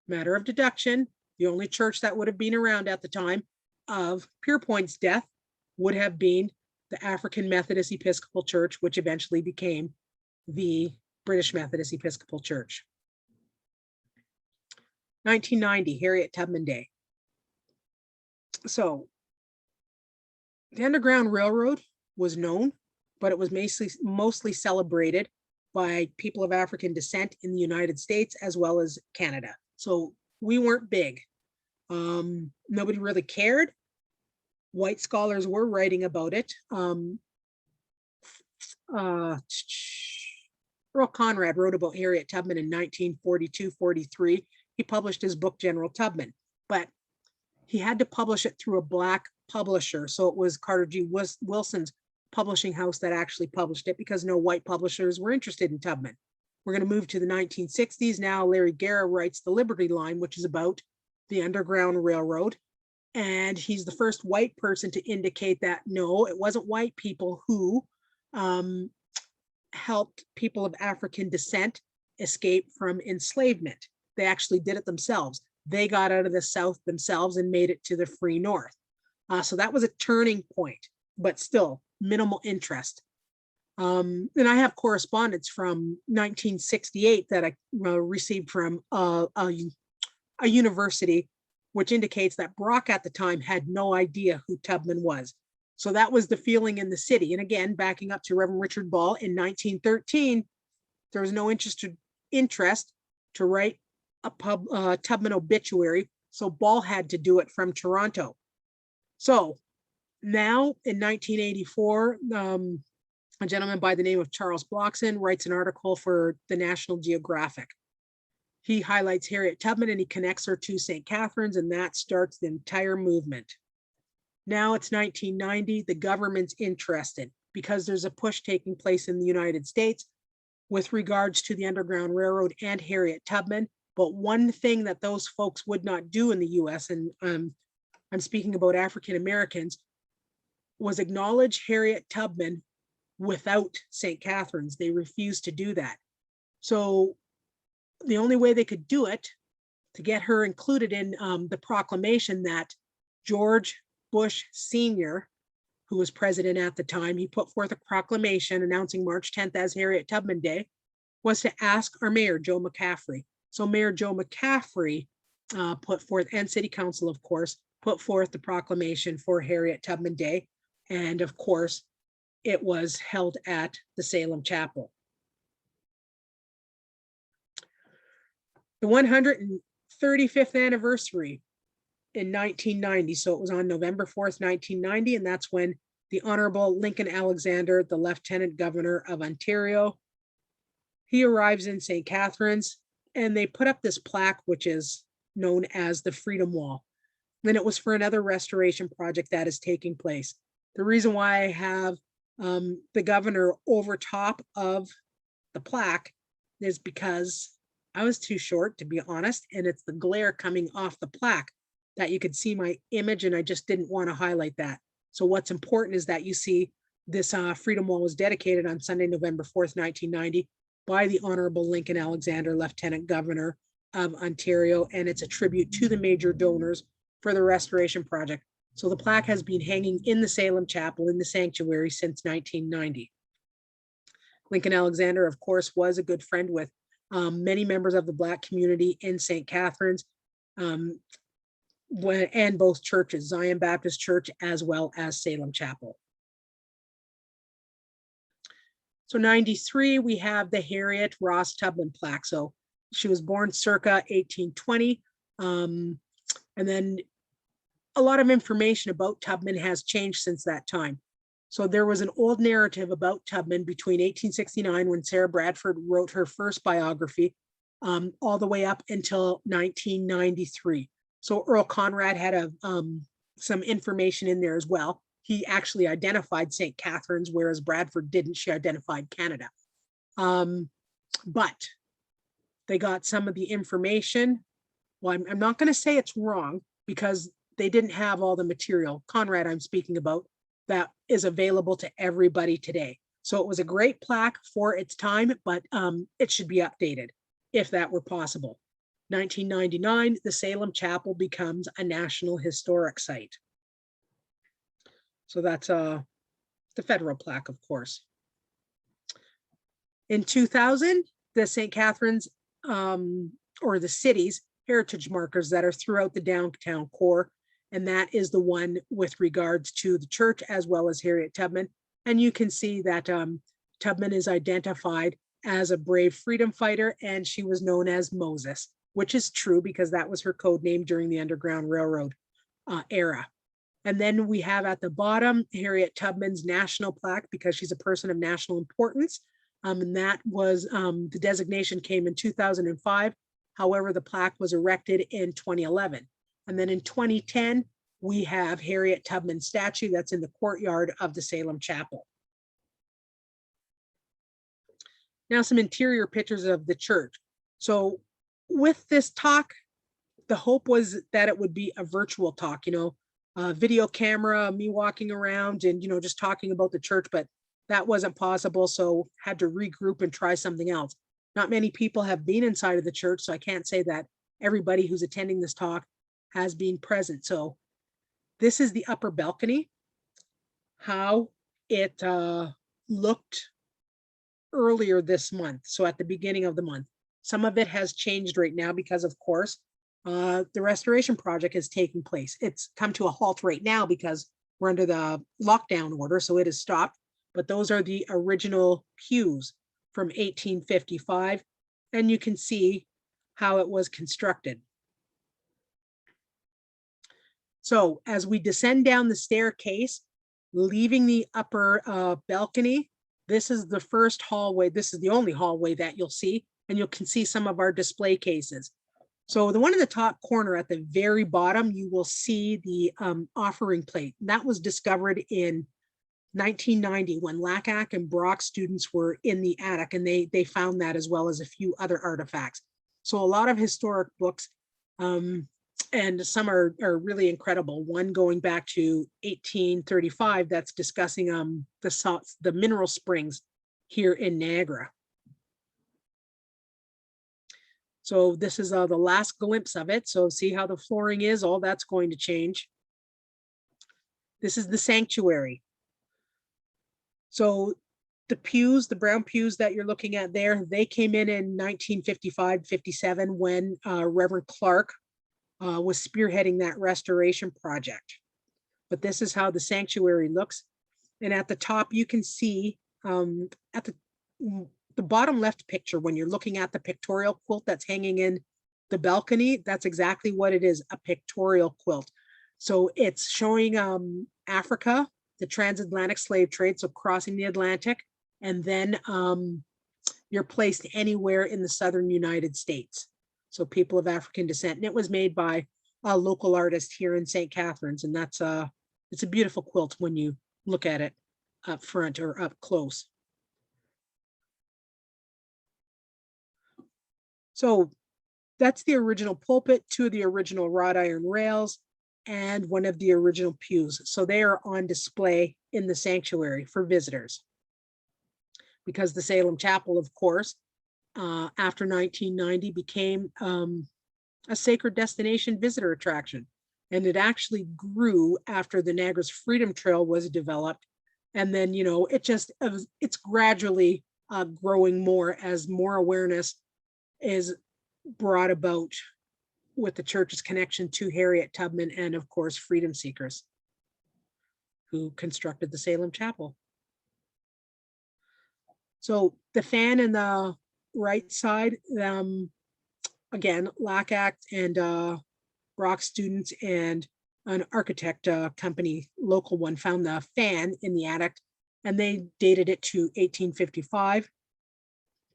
matter of deduction, the only church that would have been around at the time of Pierpoint's death would have been the African Methodist Episcopal Church, which eventually became the British Methodist Episcopal Church. 1990, Harriet Tubman Day. So the Underground Railroad was known, but it was mostly celebrated by people of African descent in the United States as well as Canada. So we weren't big. Nobody really cared. White scholars were writing about it. Earl Conrad wrote about Harriet Tubman in 1942-43. He published his book, General Tubman, but he had to publish it through a Black publisher. So it was Carter G. Wilson's publishing house that actually published it because no white publishers were interested in Tubman. We're going to move to the 1960s. Now Larry Garrah writes The Liberty Line, which is about the Underground Railroad. And he's the first white person to indicate that no, it wasn't white people who helped people of African descent escape from enslavement. They actually did it themselves. They got out of the South themselves and made it to the free North. So that was a turning point, but still minimal interest. And I have correspondence from 1968 that I received from a university, which indicates that Brock at the time had no idea who Tubman was. So that was the feeling in the city. And again, backing up to Reverend Richard Ball in 1913, there was no interest to write a Tubman obituary. So Ball had to do it from Toronto. So now in 1984, a gentleman by the name of Charles Blockson writes an article for the National Geographic. He highlights Harriet Tubman and he connects her to St. Catharines, and that starts the entire movement. Now it's 1990, the government's interested because there's a push taking place in the United States with regards to the Underground Railroad and Harriet Tubman. But one thing that those folks would not do in the US, and I'm speaking about African Americans, was acknowledge Harriet Tubman without St. Catharines. They refused to do that. So the only way they could do it to get her included in the proclamation that George Bush Sr., who was president at the time, he put forth a proclamation announcing March 10th as Harriet Tubman Day, was to ask our mayor, Joe McCaffrey. So Mayor Joe McCaffrey put forth, and City Council, of course, put forth the proclamation for Harriet Tubman Day. And of course, it was held at the Salem Chapel. The 135th anniversary in 1990. So it was on November 4th, 1990. And that's when the Honorable Lincoln Alexander, the Lieutenant Governor of Ontario, he arrives in St. Catharines, and they put up this plaque, which is known as the Freedom Wall. Then it was for another restoration project that is taking place. The reason why I have the governor over top of the plaque is because I was too short, to be honest, and it's the glare coming off the plaque that you could see my image, and I just didn't want to highlight that. So what's important is that you see this Freedom Wall was dedicated on Sunday, November 4th, 1990 by the Honorable Lincoln Alexander, Lieutenant Governor of Ontario, and it's a tribute to the major donors for the restoration project. So the plaque has been hanging in the Salem Chapel in the sanctuary since 1990. Lincoln Alexander, of course, was a good friend with many members of the Black community in St. Catharines, and both churches, Zion Baptist Church as well as Salem Chapel. So 93, we have the Harriet Ross Tubman plaque. So she was born circa 1820. And then a lot of information about Tubman has changed since that time. So there was an old narrative about Tubman between 1869, when Sarah Bradford wrote her first biography, all the way up until 1993. So Earl Conrad had some information in there as well. He actually identified St. Catharines, whereas Bradford didn't. She identified Canada. But they got some of the information. Well, I'm not going to say it's wrong because they didn't have all the material, Conrad I'm speaking about, that is available to everybody today. So it was a great plaque for its time, but it should be updated if that were possible. 1999, the Salem Chapel becomes a National Historic Site. So that's the federal plaque, of course. In 2000, the St. Catharines or the city's heritage markers that are throughout the downtown core, and that is the one with regards to the church as well as Harriet Tubman. And you can see that Tubman is identified as a brave freedom fighter, and she was known as Moses, which is true because that was her code name during the Underground Railroad era. And then we have at the bottom Harriet Tubman's national plaque because she's a person of national importance. And that was the designation came in 2005. However, the plaque was erected in 2011. And then in 2010, we have Harriet Tubman statue that's in the courtyard of the Salem Chapel. Now some interior pictures of the church. So with this talk, the hope was that it would be a virtual talk, video camera, me walking around and, just talking about the church, but that wasn't possible. So had to regroup and try something else. Not many people have been inside of the church, so I can't say that everybody who's attending this talk has been present. So this is the upper balcony, how it looked earlier this month. So at the beginning of the month, some of it has changed right now because, of course, the restoration project is taking place. It's come to a halt right now because we're under the lockdown order, so it has stopped. But those are the original pews from 1855, and you can see how it was constructed. So as we descend down the staircase, leaving the upper balcony, this is the first hallway. This is the only hallway that you'll see, and you can see some of our display cases. So the one in the top corner at the very bottom, you will see the offering plate. That was discovered in 1990 when Lackack and Brock students were in the attic, and they found that as well as a few other artifacts. So a lot of historic books, and some are really incredible. One going back to 1835 that's discussing the mineral springs here in Niagara. So this is the last glimpse of it. So see how the flooring is, all that's going to change. This is the sanctuary. So the pews, the brown pews that you're looking at there, they came in 1955, 57 when Reverend Clark was spearheading that restoration project. But this is how the sanctuary looks. And at the top, you can see at the bottom left picture, when you're looking at the pictorial quilt that's hanging in the balcony, that's exactly what it is, a pictorial quilt. So it's showing Africa, the transatlantic slave trade, so crossing the Atlantic, and then you're placed anywhere in the southern United States. So people of African descent, and it was made by a local artist here in St. Catharines, and it's a beautiful quilt when you look at it up front or up close. So that's the original pulpit, two of the original wrought iron rails, and one of the original pews. So they are on display in the sanctuary for visitors. Because the Salem Chapel, of course, after 1990 became a sacred destination visitor attraction. And it actually grew after the Niagara's Freedom Trail was developed. And then, it's gradually growing more as more awareness is brought about with the church's connection to Harriet Tubman and, of course, freedom seekers who constructed the Salem Chapel. So the fan in the right side, again, Lackack and Brock students and an architect company, local one, found the fan in the attic, and they dated it to 1855.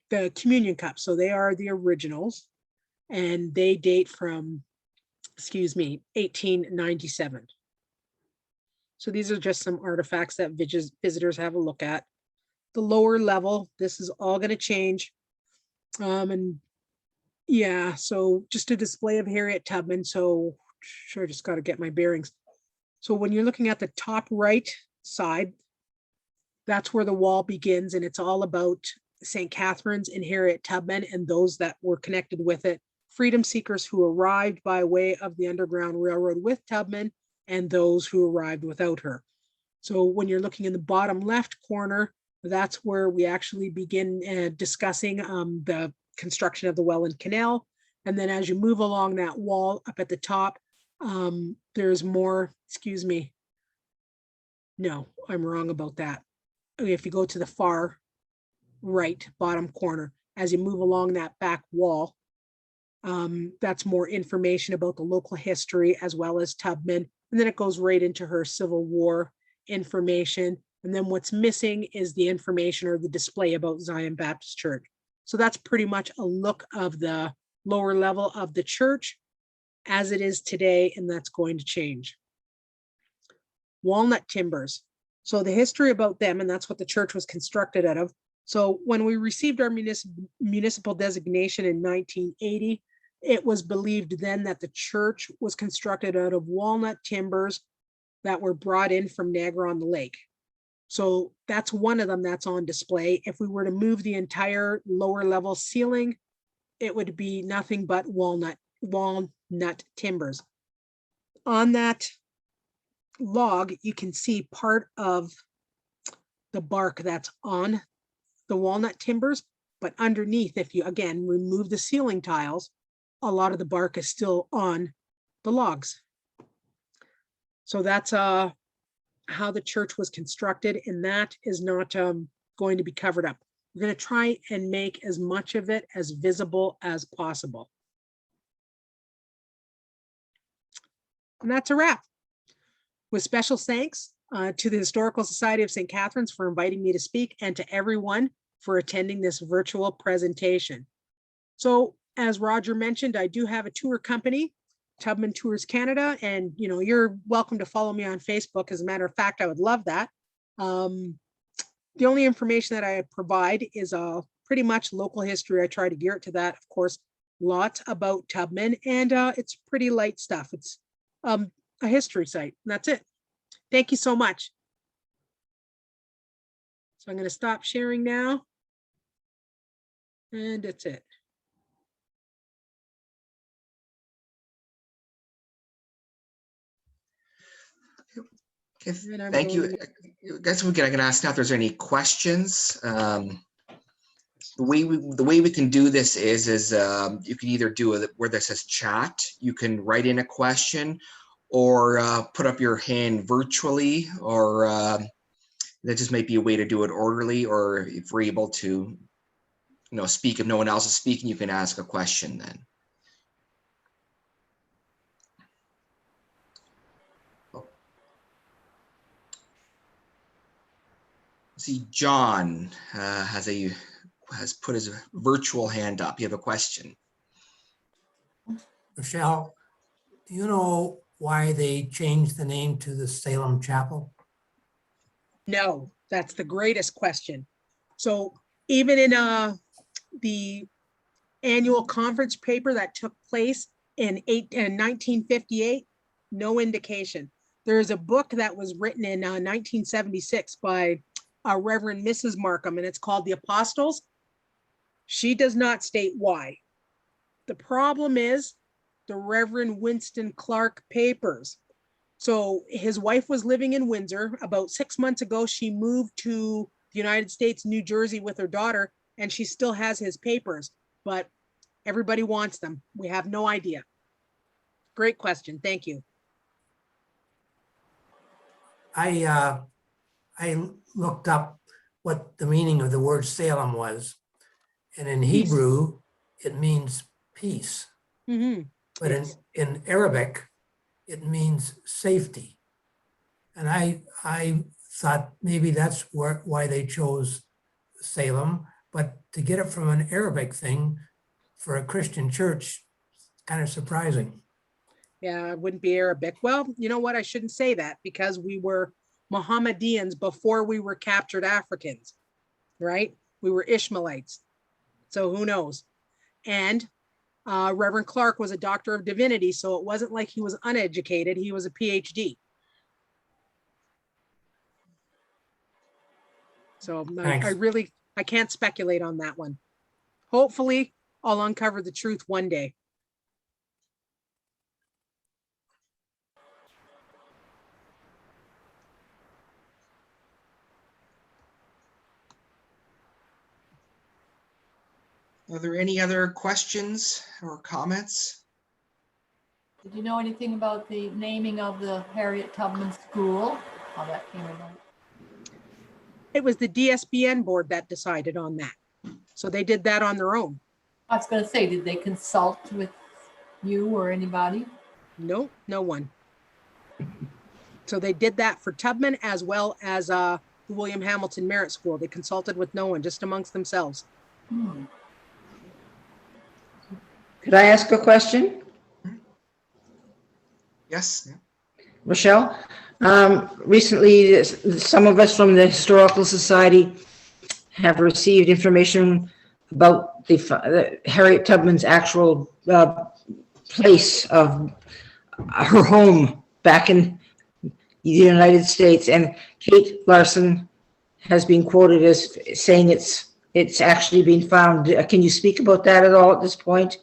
The communion cups, so they are the originals, and they date from, 1897. So these are just some artifacts that visitors have a look at. The lower level, this is all going to change. And yeah, so just a display of Harriet Tubman. So sure, just got to get my bearings. So when you're looking at the top right side, that's where the wall begins, and it's all about St. Catharines and Harriet Tubman and those that were connected with it, freedom seekers who arrived by way of the Underground Railroad with Tubman and those who arrived without her. So when you're looking in the bottom left corner, that's where we actually begin discussing the construction of the Welland Canal. And then as you move along that wall up at the top, there's more, no, I'm wrong about that. If you go to the far right bottom corner, as you move along that back wall, that's more information about the local history as well as Tubman. And then it goes right into her Civil War information. And then what's missing is the information or the display about Zion Baptist Church. So that's pretty much a look of the lower level of the church as it is today, and that's going to change. Walnut timbers. So the history about them, and that's what the church was constructed out of, So when we received our municipal designation in 1980, it was believed then that the church was constructed out of walnut timbers that were brought in from Niagara-on-the-Lake. So that's one of them that's on display. If we were to move the entire lower level ceiling, it would be nothing but walnut timbers. On that log, you can see part of the bark that's on the walnut timbers, but underneath, if you again remove the ceiling tiles, a lot of the bark is still on the logs. So that's how the church was constructed, and that is not going to be covered up. We're going to try and make as much of it as visible as possible. And that's a wrap. With special thanks to the Historical Society of St. Catharines for inviting me to speak, and to everyone for attending this virtual presentation. So as Roger mentioned, I do have a tour company, Tubman Tours Canada, and you're welcome to follow me on Facebook. As a matter of fact, I would love that. The only information that I provide is pretty much local history. I try to gear it to that, of course, lots about Tubman, and it's pretty light stuff. It's a history site, and that's it. Thank you so much. So I'm going to stop sharing now, and that's it. Okay, thank you. I guess I can ask now if there's any questions. The way we can do this is you can either do it where this says chat. You can write in a question, or put up your hand virtually, or that just might be a way to do it orderly. Or if we're able to, speak, if no one else is speaking, you can ask a question then. See, John has put his virtual hand up. You have a question. Rochelle, do you know why they changed the name to the Salem Chapel? No, that's the greatest question. So even in the annual conference paper that took place in 1958, no indication. There's a book that was written in 1976 by Reverend Mrs. Markham, and it's called The Apostles. She does not state why. The problem is the Reverend Winston Clark papers. So his wife was living in Windsor. About 6 months ago, she moved to the United States, New Jersey, with her daughter, and she still has his papers, but everybody wants them. We have no idea. Great question. Thank you. I looked up what the meaning of the word Salem was, and in Hebrew, it means peace. Mm-hmm. But Yes. in Arabic, it means safety. And I thought maybe that's why they chose Salem, but to get it from an Arabic thing for a Christian church, kind of surprising. Yeah, it wouldn't be Arabic. Well, you know what? I shouldn't say that, because we were Mohammedans before we were captured Africans, right? We were Ishmaelites. So who knows? And Reverend Clark was a doctor of divinity, so it wasn't like he was uneducated. He was a PhD. So I can't speculate on that one. Hopefully, I'll uncover the truth one day. Are there any other questions or comments? Did you know anything about the naming of the Harriet Tubman School? How that came about? It was the DSBN board that decided on that. So they did that on their own. I was going to say, did they consult with you or anybody? No, no one. So they did that for Tubman as well as the William Hamilton Merit School. They consulted with no one, just amongst themselves. Could I ask a question? Yes. Rochelle, recently, some of us from the Historical Society have received information about the Harriet Tubman's actual place of her home back in the United States. And Kate Larson has been quoted as saying it's actually been found. Can you speak about that at all at this point?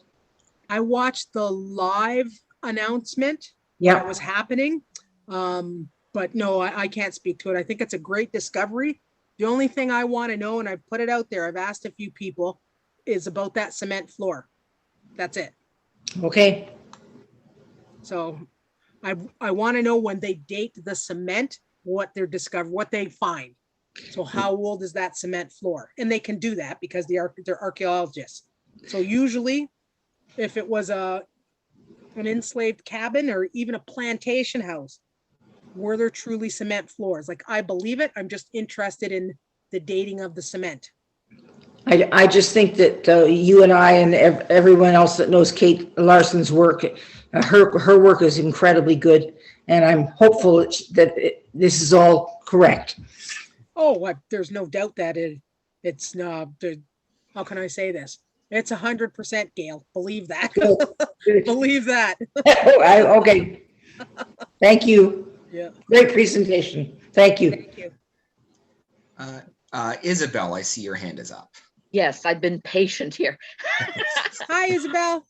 I watched the live announcement Yeah. that was happening. But no, I can't speak to it. I think it's a great discovery. The only thing I want to know, and I've put it out there, I've asked a few people, is about that cement floor. That's it. Okay. So I want to know when they date the cement, what they're discover, what they find. So how old is that cement floor? And they can do that because they're archaeologists. So usually if it was an enslaved cabin or even a plantation house, were there truly cement floors? Like, I believe it. I'm just interested in the dating of the cement. I just think that you and I and everyone else that knows Kate Larson's work, her work is incredibly good, and I'm hopeful that this is all correct. Oh, there's no doubt that it's not. How can I say this? It's 100%, Gail. Believe that. Believe that. Okay. Thank you. Yeah. Great presentation. Thank you. Thank you. Isabel, I see your hand is up. Yes, I've been patient here. Hi, Isabel.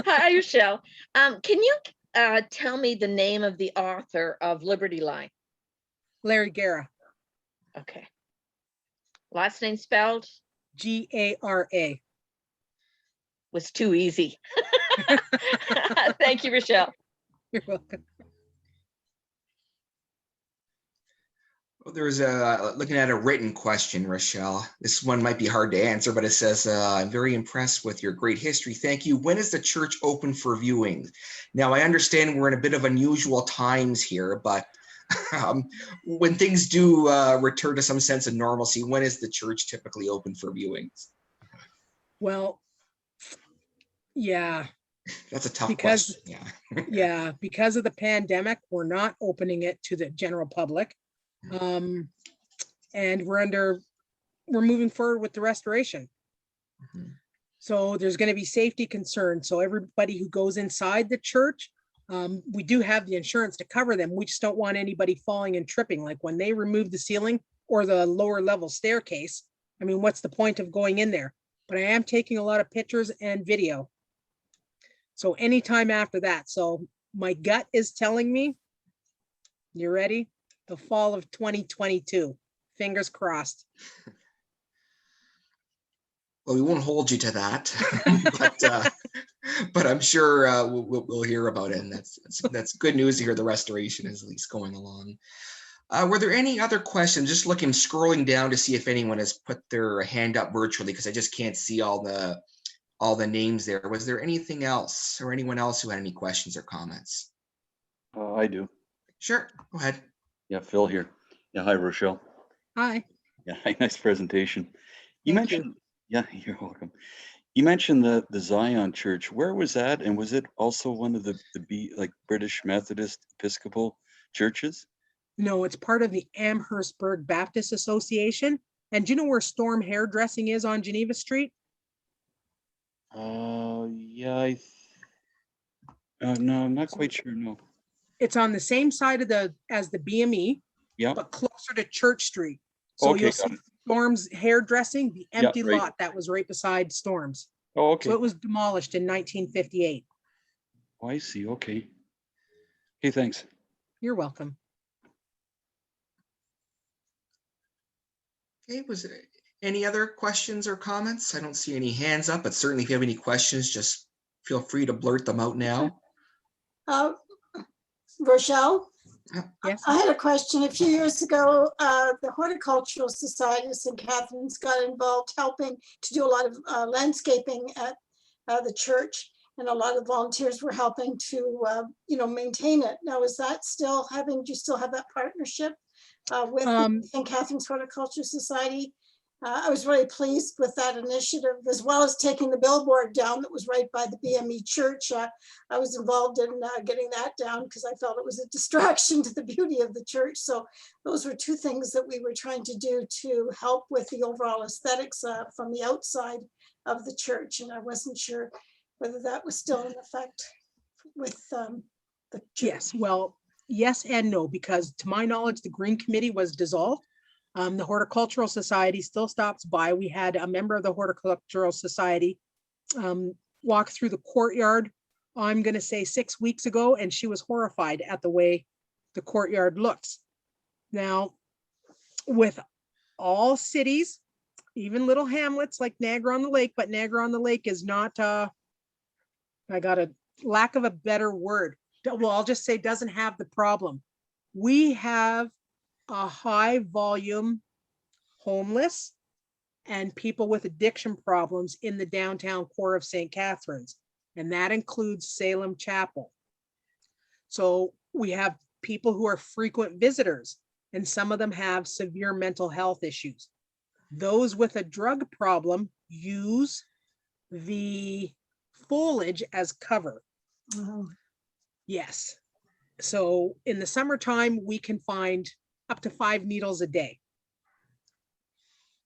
Hi, Rochelle. Can you tell me the name of the author of Liberty Line? Larry Guerra. Okay. Last name spelled? G-A-R-A. Was too easy. Thank you, Rochelle. You're welcome. Well, there's looking at a written question, Rochelle. This one might be hard to answer, but it says, I'm very impressed with your great history. Thank you. When is the church open for viewing? Now, I understand we're in a bit of unusual times here, but when things do return to some sense of normalcy, when is the church typically open for viewings? Well, yeah. That's a tough Because- question. Yeah. Yeah, because of the pandemic, we're not opening it to the general public. And we're moving forward with the restoration. Mhm. So there's going to be safety concerns. So everybody who goes inside the church, we do have the insurance to cover them. We just don't want anybody falling and tripping. Like when they remove the ceiling or the lower level staircase, I mean, what's the point of going in there? But I am taking a lot of pictures and video. So anytime after that. So my gut is telling me, you ready? The fall of 2022. Fingers crossed. Well, we won't hold you to that, but I'm sure we'll hear about it, and that's good news to hear the restoration is at least going along. Were there any other questions? Just scrolling down to see if anyone has put their hand up virtually, because I just can't see all the names there. Was there anything else or anyone else who had any questions or comments? I do. Sure, go ahead. Yeah, Phil here. Yeah, hi, Rochelle. Hi. Yeah, hi, nice presentation. You Thank you. mentioned, yeah, you're welcome. You mentioned the Zion Church. Where was that? And was it also one of the British Methodist Episcopal churches? No, it's part of the Amherstburg Baptist Association. And do you know where Storm Hairdressing is on Geneva Street? Yeah, no, I'm not quite sure, no. It's on the same side as the BME, Yeah, but closer to Church Street. So okay, you'll got see it. Storm's Hairdressing, the Yeah, empty right. lot that was right beside Storm's. Oh, okay. So it was demolished in 1958. Oh, I see, okay. Okay, thanks. You're welcome. Okay, was there any other questions or comments? I don't see any hands up, but certainly if you have any questions, just feel free to blurt them out now. Rochelle, Yes. I had a question. A few years ago, the Horticultural Society of St. Catharines got involved helping to do a lot of landscaping at the church, and a lot of volunteers were helping to, maintain it. Now, is that still do you still have that partnership with the St. Catharines Horticultural Society I was really pleased with that initiative, as well as taking the billboard down that was right by the BME Church. I was involved in getting that down because I felt it was a distraction to the beauty of the church. So those were two things that we were trying to do to help with the overall aesthetics from the outside of the church. And I wasn't sure whether that was still in effect with the church. Yes, well, yes and no, because to my knowledge, the Green Committee was dissolved. The Horticultural Society still stops by. We had a member of the Horticultural Society walk through the courtyard, I'm going to say 6 weeks ago, and she was horrified at the way the courtyard looks. Now, with all cities, even little hamlets like Niagara-on-the-Lake, but Niagara-on-the-Lake is not, I got a lack of a better word. Well, I'll just say doesn't have the problem. We have a high volume homeless and people with addiction problems in the downtown core of St. Catharines, and that includes Salem Chapel. So we have people who are frequent visitors, and some of them have severe mental health issues. Those with a drug problem use the foliage as cover. Oh, Yes. So in the summertime, we can find up to 5 needles a day.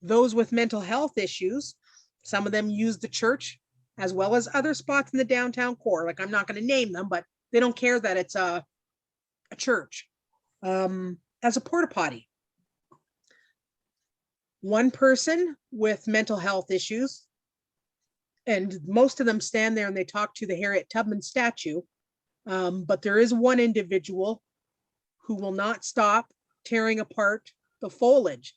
Those with mental health issues, some of them use the church as well as other spots in the downtown core. Like, I'm not going to name them, but they don't care that it's a church as a porta potty. One person with mental health issues, and most of them stand there and they talk to the Harriet Tubman statue. But there is one individual who will not stop tearing apart the foliage.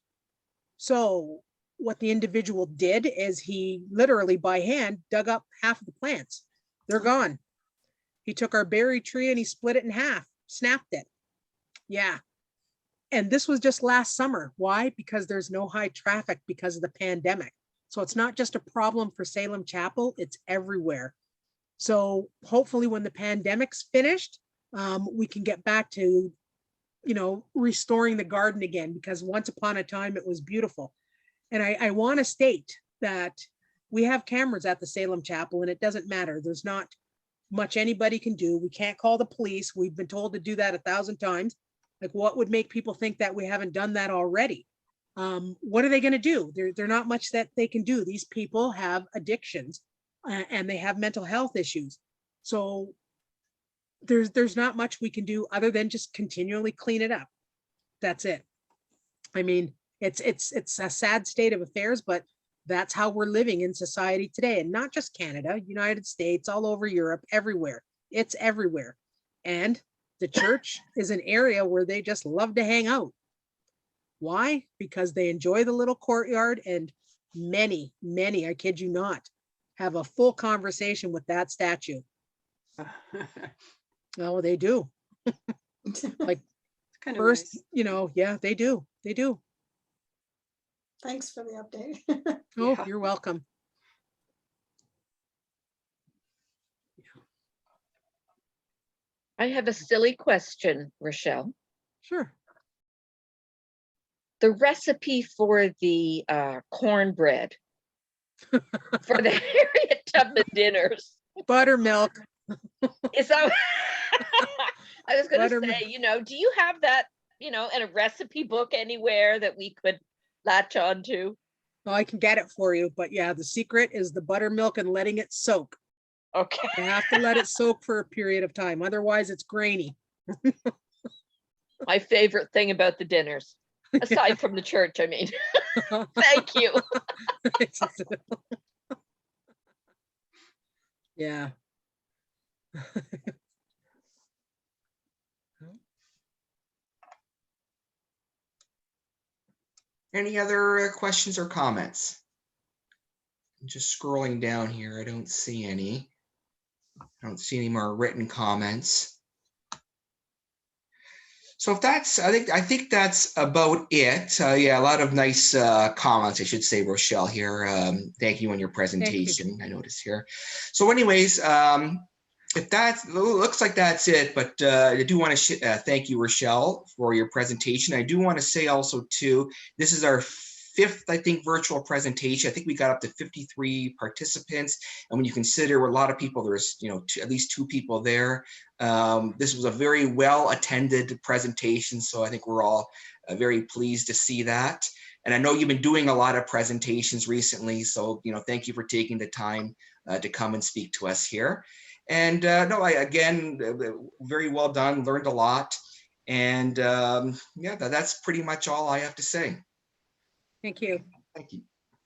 So what the individual did is he literally by hand dug up half of the plants. They're gone. He took our berry tree and he split it in half, snapped it. Yeah. And this was just last summer. Why? Because there's no high traffic because of the pandemic. So it's not just a problem for Salem Chapel, it's everywhere. So hopefully when the pandemic's finished, we can get back to, restoring the garden again, because once upon a time it was beautiful. And I want to state that we have cameras at the Salem Chapel and it doesn't matter. There's not much anybody can do. We can't call the police. We've been told to do that 1,000 times. Like, what would make people think that we haven't done that already? What are they going to do? There's not much that they can do. These people have addictions and they have mental health issues. So there's not much we can do other than just continually clean it up. That's it. I mean, it's a sad state of affairs, but that's how we're living in society today. And not just Canada, United States, all over Europe, everywhere. It's everywhere. And the church is an area where they just love to hang out. Why? Because they enjoy the little courtyard, and many, I kid you not, have a full conversation with that statue. Oh, they do. Like, kind of first, nice. Yeah, they do. They do. Thanks for the update. Oh, Yeah. you're welcome. I have a silly question, Rochelle. Sure. The recipe for the cornbread for the Harriet Tubman dinners, Buttermilk. is that? I was going to Buttermilk. say, do you have that, in a recipe book anywhere that we could latch on to? Well, I can get it for you, but yeah, the secret is the buttermilk and letting it soak. Okay. You have to let it soak for a period of time. Otherwise, it's grainy. My favorite thing about the dinners, aside from the church, I mean. Thank you. Yeah. Any other questions or comments? I'm just scrolling down here. I don't see any. I don't see any more written comments. So if that's, I think that's about it. Yeah, a lot of nice comments, I should say, Rochelle here. Thank you on your presentation. I noticed here. So anyways, if that looks like that's it, but I do want to thank you, Rochelle, for your presentation. I do want to say also too, this is our 5th, I think, virtual presentation. I think we got up to 53 participants. And when you consider a lot of people, there's, you know, at least 2 people there. This was a very well attended presentation. So I think we're all very pleased to see that. And I know you've been doing a lot of presentations recently. So, you know, thank you for taking the time to come and speak to us here. And no, again, very well done, learned a lot. And yeah, that's pretty much all I have to say. Thank you. Thank you.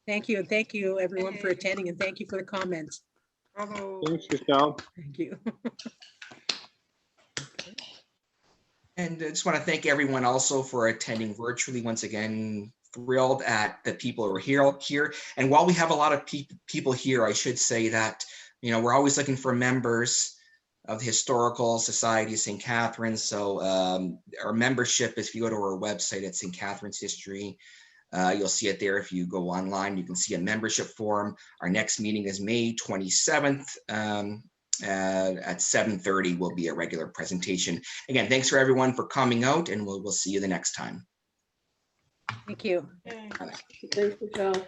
Thank you. And thank you everyone for attending and thank you for the comments. Thanks, Rochelle. Thank you. And I just want to thank everyone also for attending virtually. Once again, thrilled at the people who are here. And while we have a lot of people here, I should say that, you know, we're always looking for members of the Historical Society of St. Catharines. So our membership, if you go to our website at St. Catharines History, you'll see it there. If you go online, you can see a membership form. Our next meeting is May 27th. At 7:30 will be a regular presentation. Again, thanks for everyone for coming out, and we'll see you the next time. Thank you. Thanks, Rochelle.